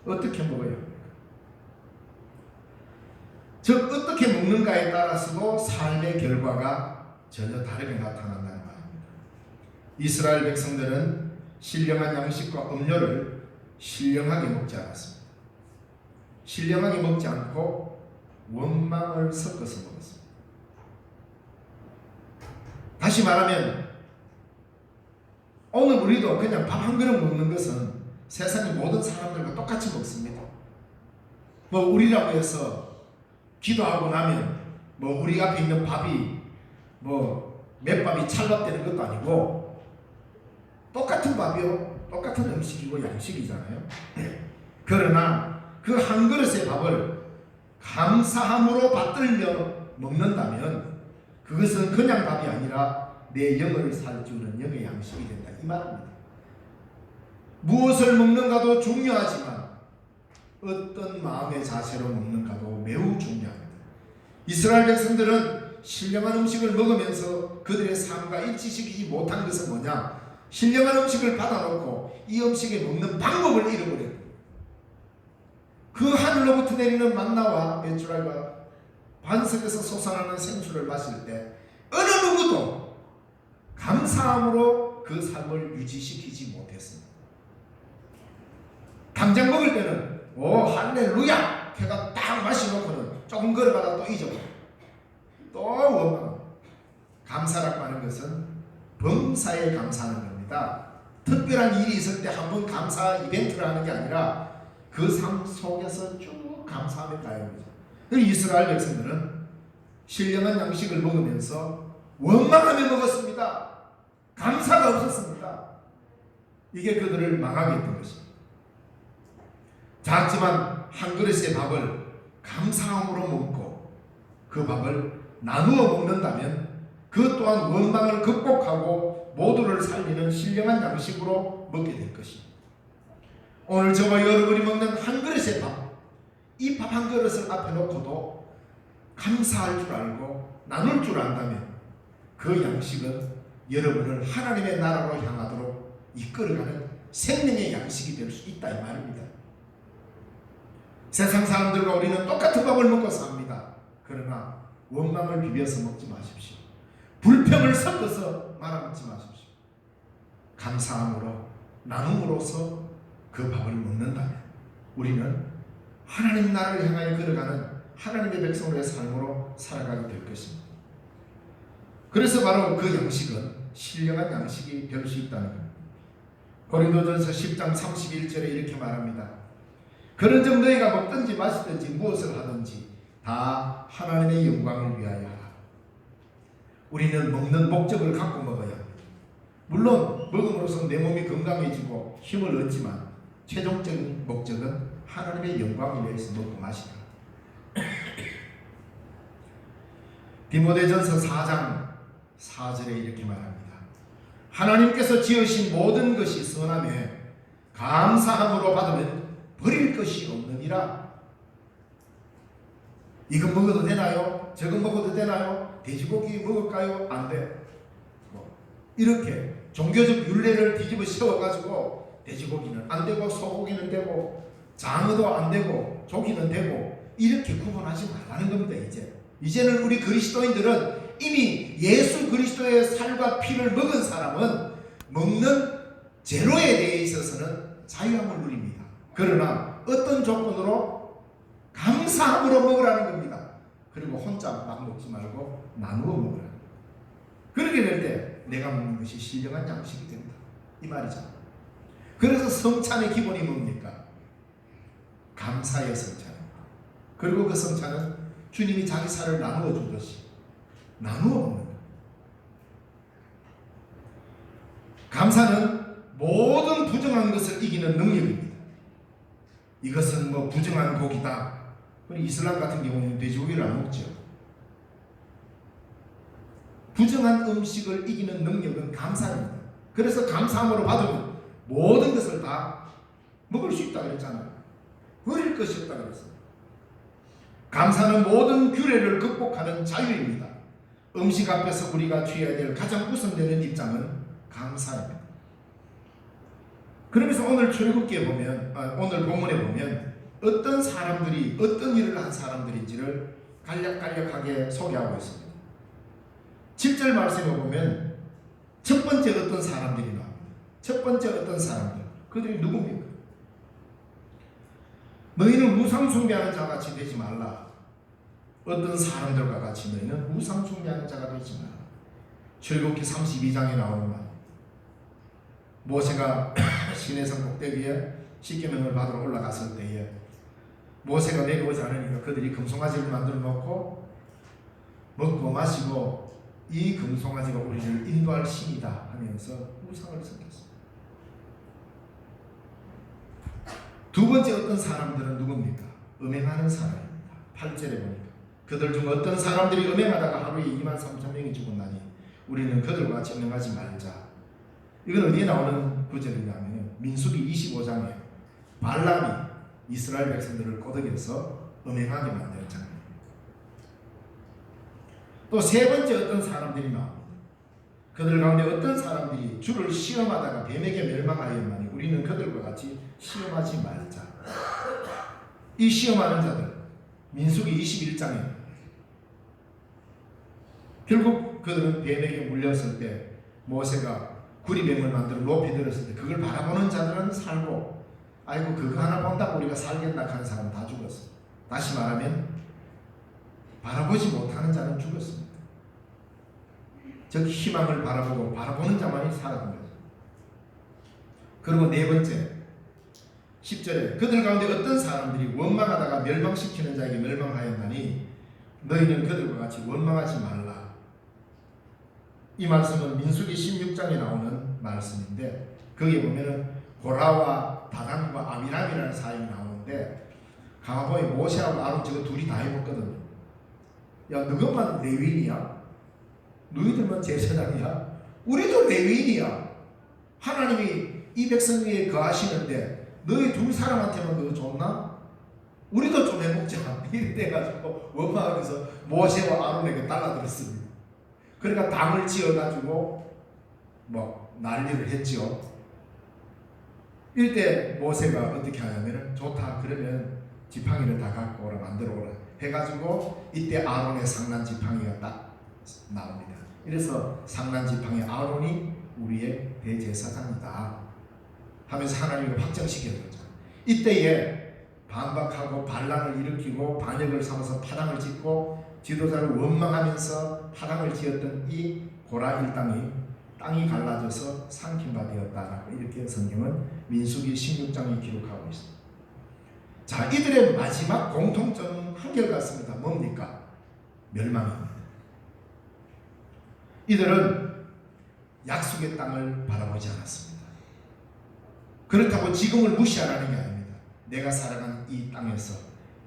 어떻게 먹어야 합니까? 즉 어떻게 먹는가에 따라서도 삶의 결과가 전혀 다르게 나타난다는 말입니다. 이스라엘 백성들은 신령한 양식과 음료를 신령하게 먹지 않았습니다. 신령하게 먹지 않고 원망을 섞어서 먹었습니다. 다시 말하면 오늘 우리도 그냥 밥 한 그릇 먹는 것은 세상의 모든 사람들과 똑같이 먹습니다. 뭐 우리라고 해서 기도하고 나면 뭐 우리 앞에 있는 밥이 뭐 맷밥이 찰밥되는 것도 아니고 똑같은 밥이요, 똑같은 음식이고 양식이잖아요. 그러나 그 한 그릇의 밥을 감사함으로 받들며 먹는다면 그것은 그냥 밥이 아니라 내 영을 살찌우는 영의 양식이 된다, 이 말입니다. 무엇을 먹는가도 중요하지만 어떤 마음의 자세로 먹는가도 매우 중요합니다. 이스라엘 백성들은 신령한 음식을 먹으면서 그들의 삶과 일치시키지 못한 것은 뭐냐? 신령한 음식을 받아놓고 이 음식에 먹는 방법을 잃어버렸다. 그 하늘로부터 내리는 만나와 메추라기와 반석에서 솟아나는 생수를 마실 때 어느 누구도 감사함으로 그 삶을 유지시키지 못했습니다. 당장 먹을 때는 할렐루야 해가 딱 마시놓고는 조금 걸어가다 또 잊어버려. 또 원망. 감사라고 하는 것은 범사에 감사하는 겁니다. 특별한 일이 있을 때 한번 감사 이벤트를 하는 게 아니라 그 삶 속에서 쭉 감사하며 가야 합니다. 이스라엘 백성들은 신령한 양식을 먹으면서 원망하며 먹었습니다. 감사가 없었습니다. 이게 그들을 망하게 했던 것입니다. 작지만 한 그릇의 밥을 감사함으로 먹고 그 밥을 나누어 먹는다면 그 또한 원망을 극복하고 모두를 살리는 신령한 양식으로 먹게 될 것입니다. 오늘 저와 여러분이 먹는 한 그릇의 밥, 이 밥 한 그릇을 앞에 놓고도 감사할 줄 알고 나눌 줄 안다면 그 양식은 여러분을 하나님의 나라로 향하도록 이끌어가는 생명의 양식이 될 수 있다, 이 말입니다. 세상 사람들과 우리는 똑같은 밥을 먹고 삽니다. 그러나 원망을 비벼서 먹지 마십시오. 불평을 섞어서 말아먹지 마십시오. 감사함으로 나눔으로써 그 밥을 먹는다면 우리는 하나님 나라를 향하여 걸어가는 하나님의 백성으로의 삶으로 살아가게 될 것입니다. 그래서 바로 그 양식은 신령한 양식이 될 수 있다는 겁니다. 고린도전서 10장 31절에 이렇게 말합니다. 그런즉 너희가 먹든지 마시든지 무엇을 하든지 다 하나님의 영광을 위하여 하라. 우리는 먹는 목적을 갖고 먹어야 합니다. 물론 먹음으로써 내 몸이 건강해지고 힘을 얻지만 최종적인 목적은 하나님의 영광을 위해서 먹고 마시라. 디모데전서 4장 4절에 이렇게 말합니다. 하나님께서 지으신 모든 것이 선하며 감사함으로 받으면 버릴 것이 없느니라. 이거 먹어도 되나요? 저거 먹어도 되나요? 돼지고기 먹을까요? 안 돼. 이렇게 종교적 윤례를 뒤집어 씌워가지고 돼지고기는 안 되고 소고기는 되고 장어도 안 되고 조기는 되고 이렇게 구분하지 말라는 겁니다. 이제는 우리 그리스도인들은 이미 예수 그리스도의 살과 피를 먹은 사람은 먹는 재료에 대해 있어서는 자유함을 누립니다. 그러나 어떤 조건으로? 감사함으로 먹으라는 겁니다. 그리고 혼자 막 먹지 말고 나누어 먹으라. 그렇게 될 때 내가 먹는 것이 신령한 양식이 된다, 이 말이죠. 그래서 성찬의 기본이 뭡니까? 감사의 성찬. 그리고 그 성찬은 주님이 자기 살을 나누어 주듯이 나누어 먹는 것. 감사는 모든 부정한 것을 이기는 능력입니다. 이것은 뭐 부정한 고기다. 우리 이슬람 같은 경우는 돼지고기를 안 먹죠. 부정한 음식을 이기는 능력은 감사입니다. 그래서 감사함으로 받으면 모든 것을 다 먹을 수 있다 그랬잖아요. 버릴 것이 없다 그랬어요. 감사는 모든 규례를 극복하는 자유입니다. 음식 앞에서 우리가 취해야 될 가장 우선되는 입장은 감사입니다. 그러면서 오늘 출애굽기에 보면, 오늘 본문에 보면 어떤 사람들이 어떤 일을 한 사람들인지를 간략하게 소개하고 있습니다. 7절 말씀에 보면 첫 번째 어떤 사람들이 나옵니다. 첫 번째 어떤 사람들, 그들이 누굽니까? 너희는 우상 숭배하는 자같이 되지 말라. 어떤 사람들과 같이 너희는 우상 숭배하는 자가 되지 말라. 출애굽기 32장에 나오는 말. 모세가 시내산 꼭대기에 십계명을 받으러 올라갔을 때에 모세가 내려오지 않으니까 그들이 금송아지를 만들어 놓고 먹고 마시고 이 금송아지가 우리를 인도할 신이다 하면서 우상을 섬겼습니다. 두 번째 어떤 사람들은 누굽니까? 음행하는 사람입니다. 8절에 보니까 그들 중 어떤 사람들이 음행하다가 하루에 23,000명이 죽었나니 우리는 그들과 같이 음행하지 말자. 이건 어디에 나오는 구절이냐면 민수기 25장에 발람이 이스라엘 백성들을 꼬드겨서 음행하게 만드는 장면입니다. 또 세 번째 어떤 사람들이 나옵니다. 그들 가운데 어떤 사람들이 주를 시험하다가 뱀에게 멸망하였나니 우리는 그들과 같이 시험하지 말자. 이 시험하는 자들 민수기 21장에 결국 그들은 뱀에게 물렸을 때 모세가 구리뱀을 만들어 높이 들었을 때 그걸 바라보는 자들은 살고 아이고 그거 하나 본다고 우리가 살겠다 하는 사람은 다 죽었어. 다시 말하면 바라보지 못하는 자는 죽었습니다. 즉 희망을 바라보는 자만이 살아간 거죠. 그리고 네 번째 10절에 그들 가운데 어떤 사람들이 원망하다가 멸망시키는 자에게 멸망하였나니 너희는 그들과 같이 원망하지 말라. 이 말씀은 민수기 16장에 나오는 말씀인데 거기에 보면은 고라와 다단과 아비람이라는 사람이 나오는데 가보에 모세하고 아론 저거 둘이 다 해봤거든요. 야 너희만 레위인이야? 너희들만 제사장이야? 우리도 레위인이야. 하나님이 이 백성 위에 거하시는데 너희 두 사람한테만 그거 줬나? 우리도 좀 해먹자. 이래가지고 원망하면서 모세와 아론에게 달라들었습니다. 그러니까 담을 지어가지고 뭐 난리를 했죠. 이때 모세가 어떻게 하냐면 좋다 그러면 지팡이를 다 갖고 오라 만들어 오라 해가지고 이때 아론의 상난 지팡이가 딱 나옵니다. 그래서 상난 지팡이 아론이 우리의 대제사장이다 하면서 하나님을 확정시켰죠. 이때에 반박하고 반란을 일으키고 반역을 삼아서 파당을 짓고 지도자를 원망하면서 파당을 지었던 이 고라 일당이 땅이 갈라져서 삼킨 바 되었다라고 이렇게 성경은 민수기 16장에 기록하고 있습니다. 자, 이들의 마지막 공통점은 한결같습니다. 뭡니까? 멸망입니다. 이들은 약속의 땅을 바라보지 않았습니다. 그렇다고 지금을 무시하라는 게 아닙니다. 내가 살아간 이 땅에서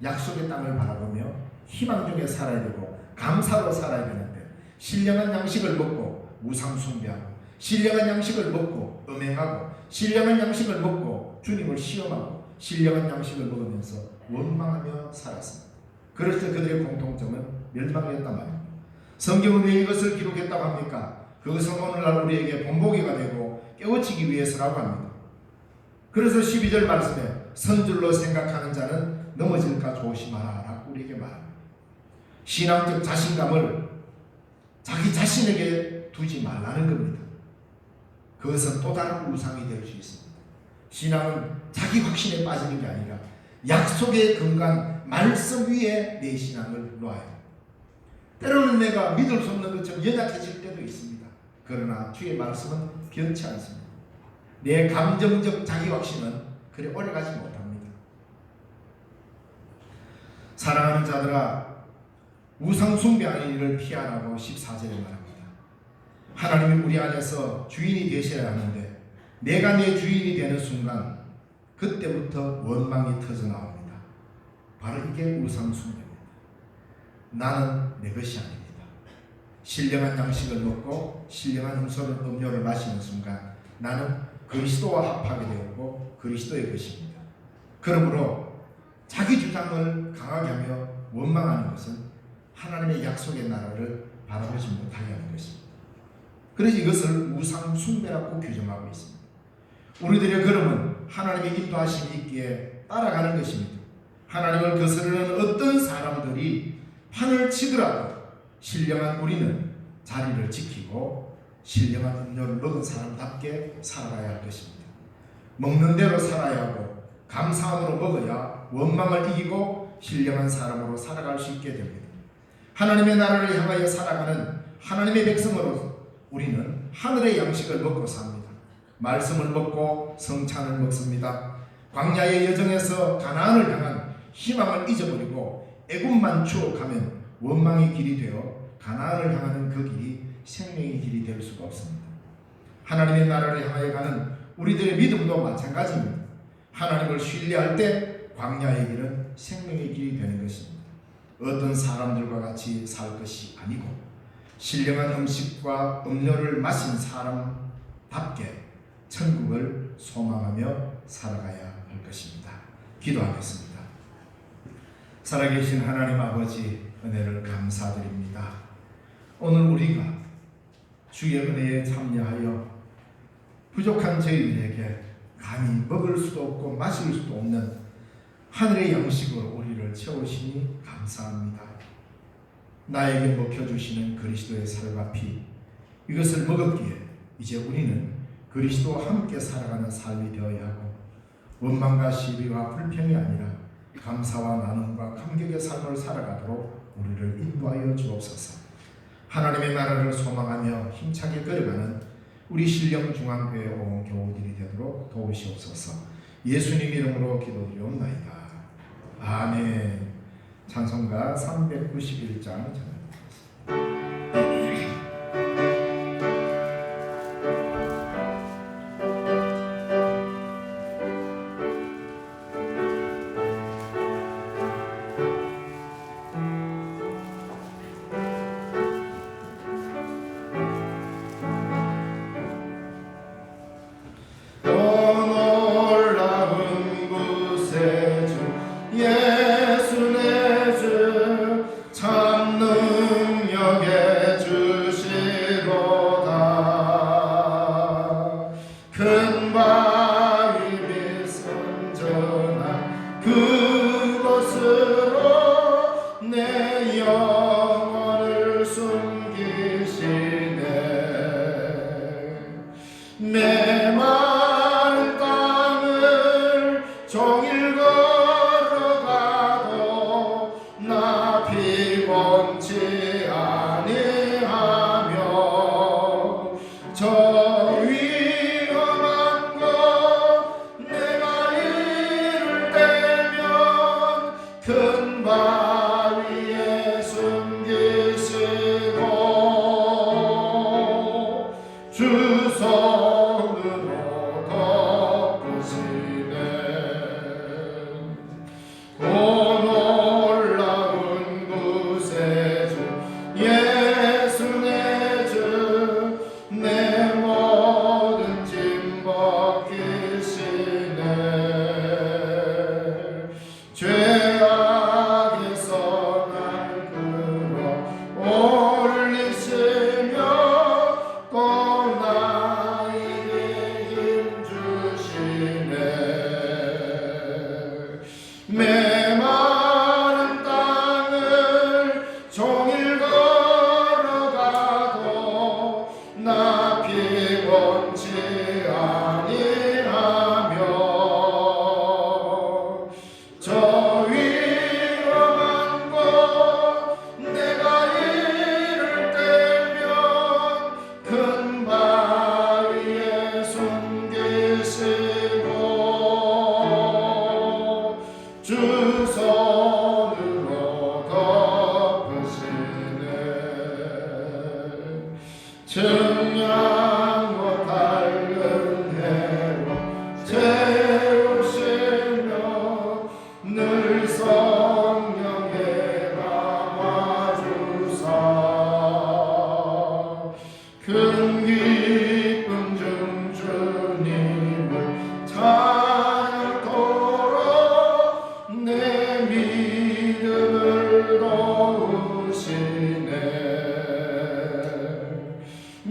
약속의 땅을 바라보며 희망 중에 살아야 되고 감사로 살아야 되는데 신령한 양식을 먹고 우상 숭배하고 신령한 양식을 먹고 음행하고 신령한 양식을 먹고 주님을 시험하고 신령한 양식을 먹으면서 원망하며 살았습니다. 그래서 그들의 공통점은 멸망이었단 말입니다. 성경은 왜 이것을 기록했다고 합니까? 그것은 오늘날 우리에게 본보기가 되고 깨우치기 위해서라고 합니다. 그래서 12절 말씀에 선줄로 생각하는 자는 넘어질까 조심하라 라고 우리에게 말합니다. 신앙적 자신감을 자기 자신에게 두지 말라는 겁니다. 그것은 또 다른 우상이 될 수 있습니다. 신앙은 자기 확신에 빠지는 게 아니라 약속의 근간 말씀 위에 내 신앙을 놓아야 합니다. 때로는 내가 믿을 수 없는 것처럼 연약해질 때도 있습니다. 그러나 주의 말씀은 변치 않습니다. 내 감정적 자기 확신은 그리 오래가지 못합니다. 사랑하는 자들아 우상 숭배하는 일을 피하라고 14절에 말합니다. 하나님이 우리 안에서 주인이 되셔야 하는데 내가 내 주인이 되는 순간 그때부터 원망이 터져 나옵니다. 바로 이게 우상 숭배입니다. 나는 내 것이 아닙니다. 신령한 양식을 먹고 신령한 음료를 마시는 순간 나는 그리스도와 합하게 되었고 그리스도의 것입니다. 그러므로 자기 주장을 강하게 하며 원망하는 것은 하나님의 약속의 나라를 바라보지 못하게 하는 것입니다. 그래서 이것을 우상 숭배라고 규정하고 있습니다. 우리들의 걸음은 하나님의 인도하심이 있기에 따라가는 것입니다. 하나님을 거스르는 어떤 사람들이 판을 치더라도 신령한 우리는 자리를 지키고 신령한 음료를 먹은 사람답게 살아가야 할 것입니다. 먹는 대로 살아야 하고 감사함으로 먹어야 원망을 이기고 신령한 사람으로 살아갈 수 있게 됩니다. 하나님의 나라를 향하여 살아가는 하나님의 백성으로 우리는 하늘의 양식을 먹고 삽니다. 말씀을 먹고 성찬을 먹습니다. 광야의 여정에서 가나안을 향한 희망을 잊어버리고 애굽만 추억하면 원망의 길이 되어 가나안을 향하는 그 길이 생명의 길이 될 수가 없습니다. 하나님의 나라를 향하여 가는 우리들의 믿음도 마찬가지입니다. 하나님을 신뢰할 때 광야의 길은 생명의 길이 되는 것입니다. 어떤 사람들과 같이 살 것이 아니고 신령한 음식과 음료를 마신 사람답게 천국을 소망하며 살아가야 할 것입니다. 기도하겠습니다. 살아계신 하나님 아버지, 은혜를 감사드립니다. 오늘 우리가 주의 은혜에 참여하여 부족한 저희들에게 감히 먹을 수도 없고 마실 수도 없는 하늘의 양식으로 우리를 채우시니 감사합니다. 나에게 먹혀주시는 그리스도의 살과 피, 이것을 먹었기에 이제 우리는 그리스도와 함께 살아가는 삶이 되어야 하고 원망과 시비와 불평이 아니라 감사와 나눔과 감격의 삶을 살아가도록 우리를 인도하여 주옵소서. 하나님의 나라를 소망하며 힘차게 걸어가는 우리 신령중앙교회 온 교우들이 되도록 도우시옵소서. 예수님 이름으로 기도드리옵나이다. 아멘. 찬송가 391장 전합니다.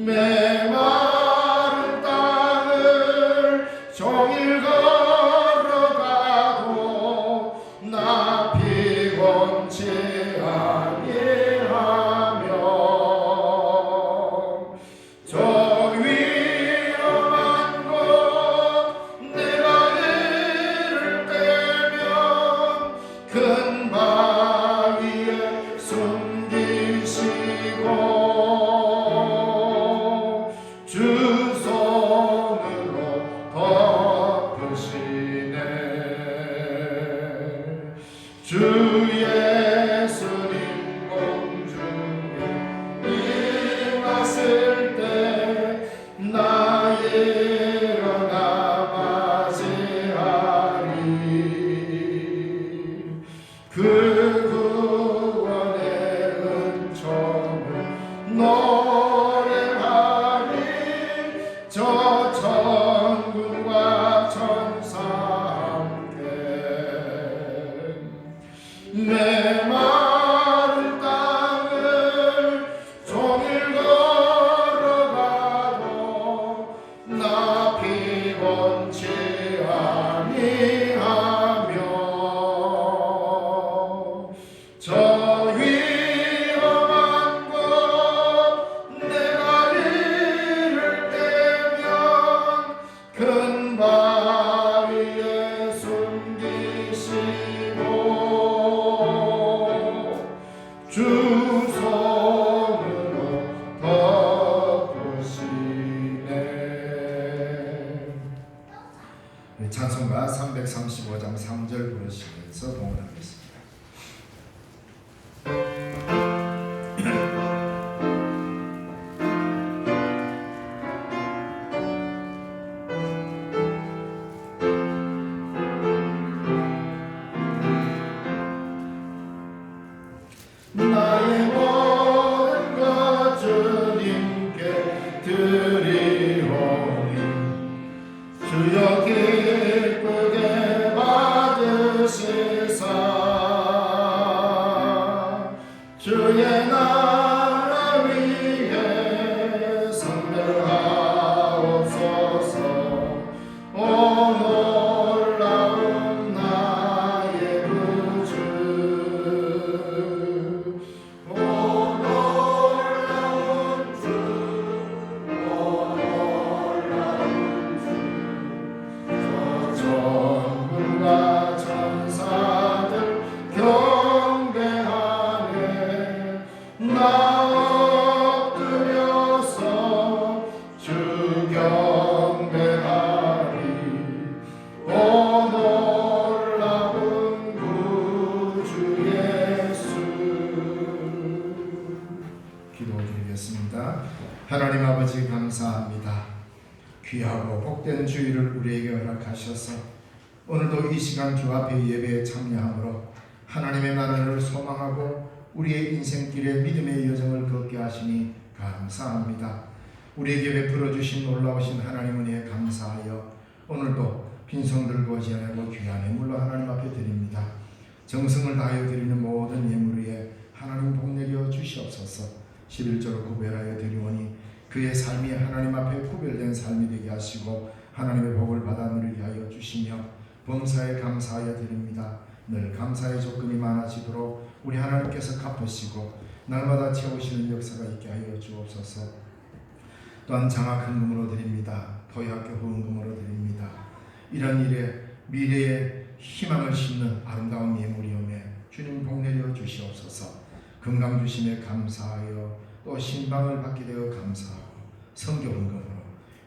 내 주 손으로 덮으시네. 찬송가 335장 3절 부르시면서 봉헌하겠습니다. 나의 모든 것 주님께 드리오니 주여 기쁘게 받으시사 주의 나라 위에 선별하옵소서. 오 놀라운 나의 구주, 오 놀라운 주, 오 놀라운 주, 저 천군과 천사들 경배하네. 나 엎드려서 주 경배하리. 오 놀라운 구주 예수. 기도드리겠습니다. 하나님 아버지 감사합니다. 귀하고 복된 주일을 우리에게 허락하셔서 오늘도 이 시간 주 앞에 예배에 참여함으로 하나님의 나라를 소망하고 우리의 인생길에 믿음의 여정을 걷게 하시니 감사합니다. 우리에게 베풀어 주신 놀라우신 하나님 은혜에 감사하여 오늘도 빈손 들고 지어내고 귀한 예물로 하나님 앞에 드립니다. 정성을 다하여 드리는 모든 예물 위에 하나님 복내려 주시옵소서. 11조로 구별하여 드리오니 그의 삶이 하나님 앞에 구별된 삶이 되게 하시고 하나님의 복을 받아 누리게 하여 주시며 범사에 감사하여 드립니다. 늘 감사의 조건이 많아지도록 우리 하나님께서 갚으시고 날마다 채우시는 역사가 있게 하여 주옵소서. 또한 장학 헌금으로 드립니다. 토요학교 후원금으로 드립니다. 이런 일에 미래의 희망을 심는 아름다운 예물이오매 주님 복내려 주시옵소서. 건강 주심에 감사하여 또 신방을 받게 되어 감사하고 선교 헌금으로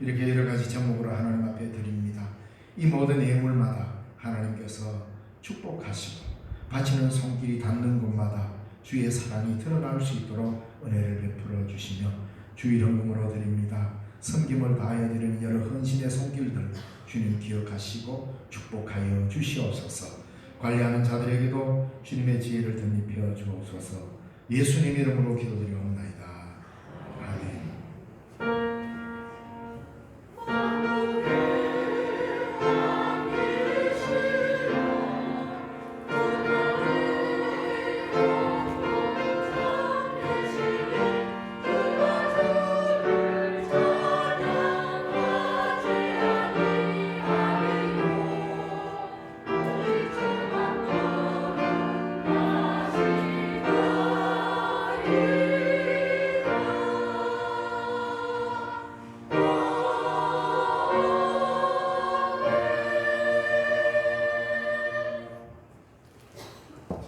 이렇게 여러 가지 제목으로 하나님 앞에 드립니다. 이 모든 예물마다 하나님께서 축복하시고 바치는 손길이 닿는 곳마다 주의 사랑이 드러날 수 있도록 은혜를 베풀어 주시며 주일 헌금으로 드립니다. 섬김을 다하여 드리는 여러 헌신의 손길들 주님 기억하시고 축복하여 주시옵소서. 관리하는 자들에게도 주님의 지혜를 덧입혀 주옵소서. 예수님 이름으로 기도드리옵나이다. 아멘.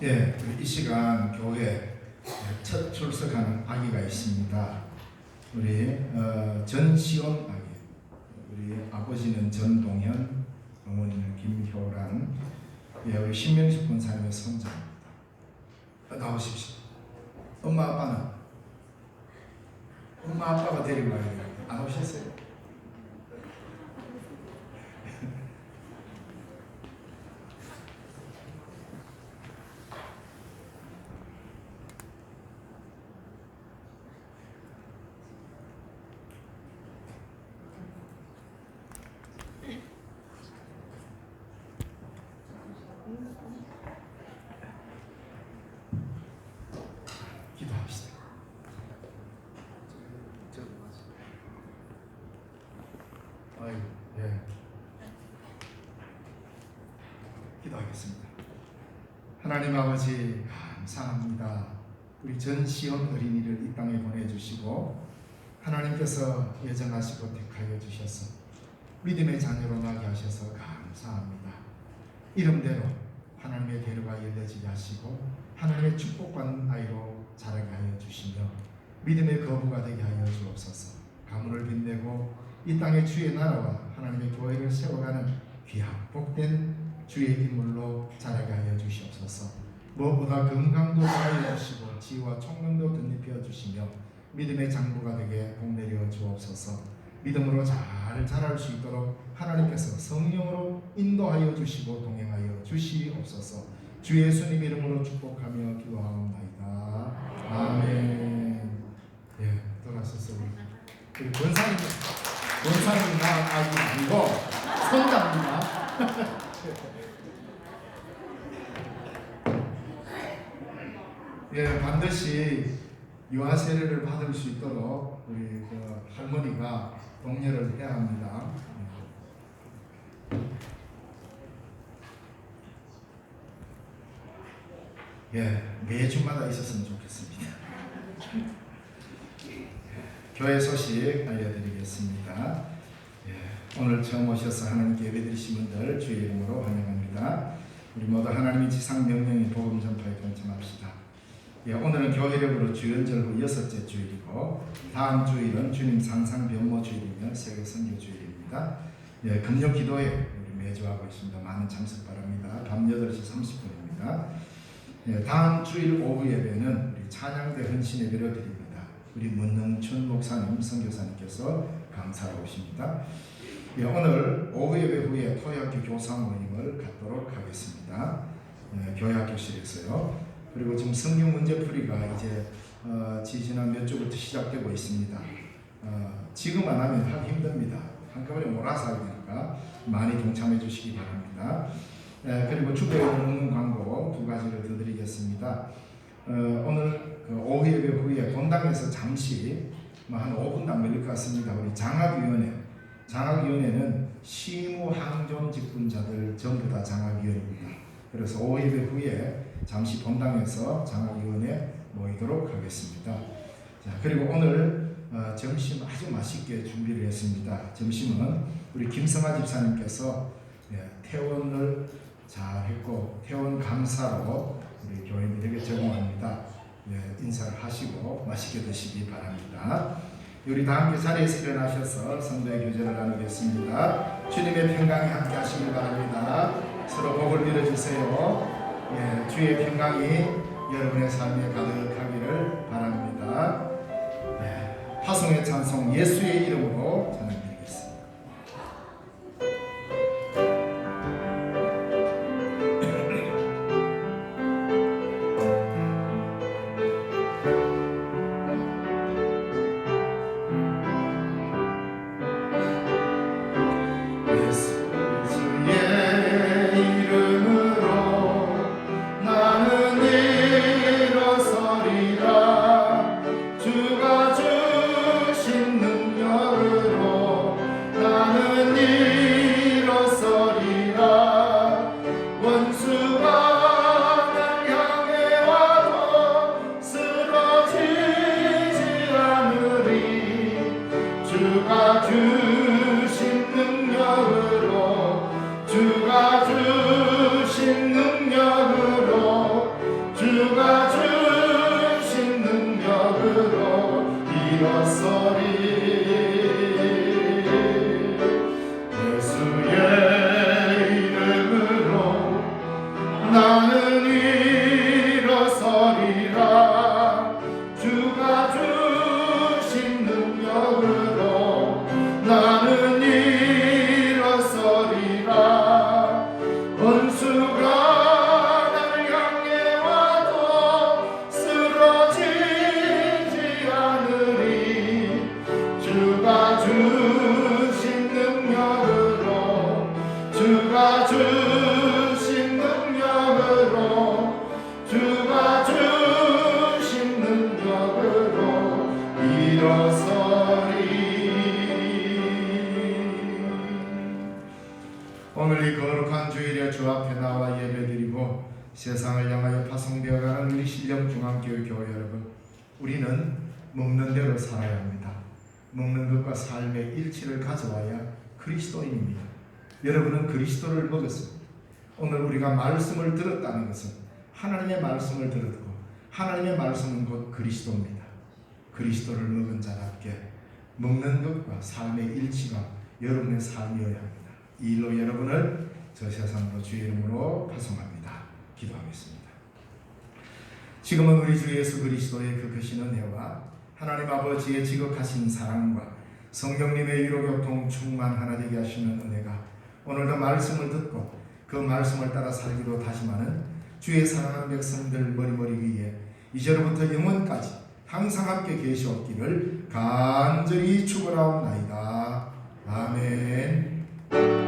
예, 이 시간 교회 첫 출석하는 아기가 있습니다. 우리 전시원 아기. 우리 아버지는 전동현, 어머니는 김효란. 예, 우리 신명식 권사님의 손자입니다. 나오십시오. 엄마 아빠는? 엄마 아빠가 데리고 와야 돼요. 안 오셨어요? 기도합시다. 아이고, 예. 기도하겠습니다. 하나님 아버지 감사합니다. 우리 전시원 어린이를 이 땅에 보내주시고 하나님께서 예정하시고 택하여 주셔서 믿음의 자녀로 나게 하셔서 감사합니다. 이름대로 하나님의 대로가 열려지게 하시고 하나님의 축복받는 아이로 믿음의 거부가 되게 하여 주옵소서. 가문을 빛내고 이 땅에 주의 나라와 하나님의 교회를 세워가는 귀한 복된 주의 인물로 자라게 하여 주시옵소서. 무엇보다 건강도 더하여 주시고 지혜와 총명도 덧입혀 주시며 믿음의 장부가 되게 복내려 주옵소서. 믿음으로 잘 자랄 수 있도록 하나님께서 성령으로 인도하여 주시고 동행하여 주시옵소서. 주 예수님 이름으로 축복하며 기도하옵나이다. 아멘. 예, 돌아서서 우리 권사님 아기 아니고 손자입니다. 예, 반드시 유아 세례를 받을 수 있도록 우리 그 할머니가 독려를 해야 합니다. 예, 매주마다 있었으면 좋겠습니다. 교회 소식 알려드리겠습니다. 예, 오늘 처음 오셔서 하나님께 예배드리신 분들 주의 이름으로 환영합니다. 우리 모두 하나님의 지상 명령인 복음 전파에 동참합시다. 예, 오늘은 교회력으로 주연절 후 6째 주일이고 다음 주일은 주님 상상 변모 주일이며 세계 선교 주일입니다. 예, 금요 기도회 우리 매주 하고 있습니다. 많은 참석 바랍니다. 밤 8시 30분입니다. 예, 다음 주일 오후 예배는 우리 찬양대 헌신 예배를 드립니다. 우리 문능춘 목사님, 선교사님께서 강사로 오십니다. 예, 오늘 오후 예배 후에 토요학교 교사 모임을 갖도록 하겠습니다. 예, 교회학교실에서요. 그리고 지금 성경 문제풀이가 이제 지지난 몇 주부터 시작되고 있습니다. 지금 안 하면 하기 힘듭니다. 한꺼번에 몰아서 하게 되니까 많이 동참해 주시기 바랍니다. 그리고 주보에 넣는 광고 두 가지를 더 드리겠습니다. 오늘 그 오후 예배 후에 본당에서 잠시 한 5분당 걸릴 것 같습니다. 우리 장학위원회는 시무항존 직분자들 전부 다 장학위원입니다. 그래서 오후 예배 후에 잠시 본당에서 장학위원회 모이도록 하겠습니다. 자, 그리고 오늘 점심 아주 맛있게 준비를 했습니다. 점심은 우리 김성아 집사님께서 퇴원을 잘 했고 퇴원 감사로 우리 교인들에게 제공합니다. 인사를 하시고 맛있게 드시기 바랍니다. 우리 다 함께 자리에서 일어나셔서 성도의 교제를 나누겠습니다. 주님의 평강이 함께 하시길 바랍니다. 서로 복을 빌어주세요. 예, 주의 평강이 여러분의 삶에 가득하기를 바랍니다. 예, 파송의 찬송 예수의 이름으로 전해드리겠습니다. 오늘 이 거룩한 주일에 주 앞에 나와 예배드리고 세상을 향하여 파송되어가는 우리 신령중앙교회 교회 여러분, 우리는 먹는 대로 살아야 합니다. 먹는 것과 삶의 일치를 가져와야 그리스도인입니다. 여러분은 그리스도를 먹었습니다. 오늘 우리가 말씀을 들었다는 것은 하나님의 말씀을 들었고 하나님의 말씀은 곧 그리스도입니다. 그리스도를 먹은 자답게 먹는 것과 삶의 일치가 여러분의 삶이어야 합니다. 이 일로 여러분을 저 세상으로 주의 이름으로 파송합니다. 기도하겠습니다. 지금은 우리 주 예수 그리스도의 그 크신 은혜와 하나님 아버지의 지극하신 사랑과 성령님의 위로교통 충만하나 되게 하시는 은혜가 오늘도 말씀을 듣고 그 말씀을 따라 살기로 다짐하는 주의 사랑하는 백성들 머리머리 위에 이제로부터 영원까지 항상 함께 계시옵기를 간절히 축원하옵나이다. 아멘.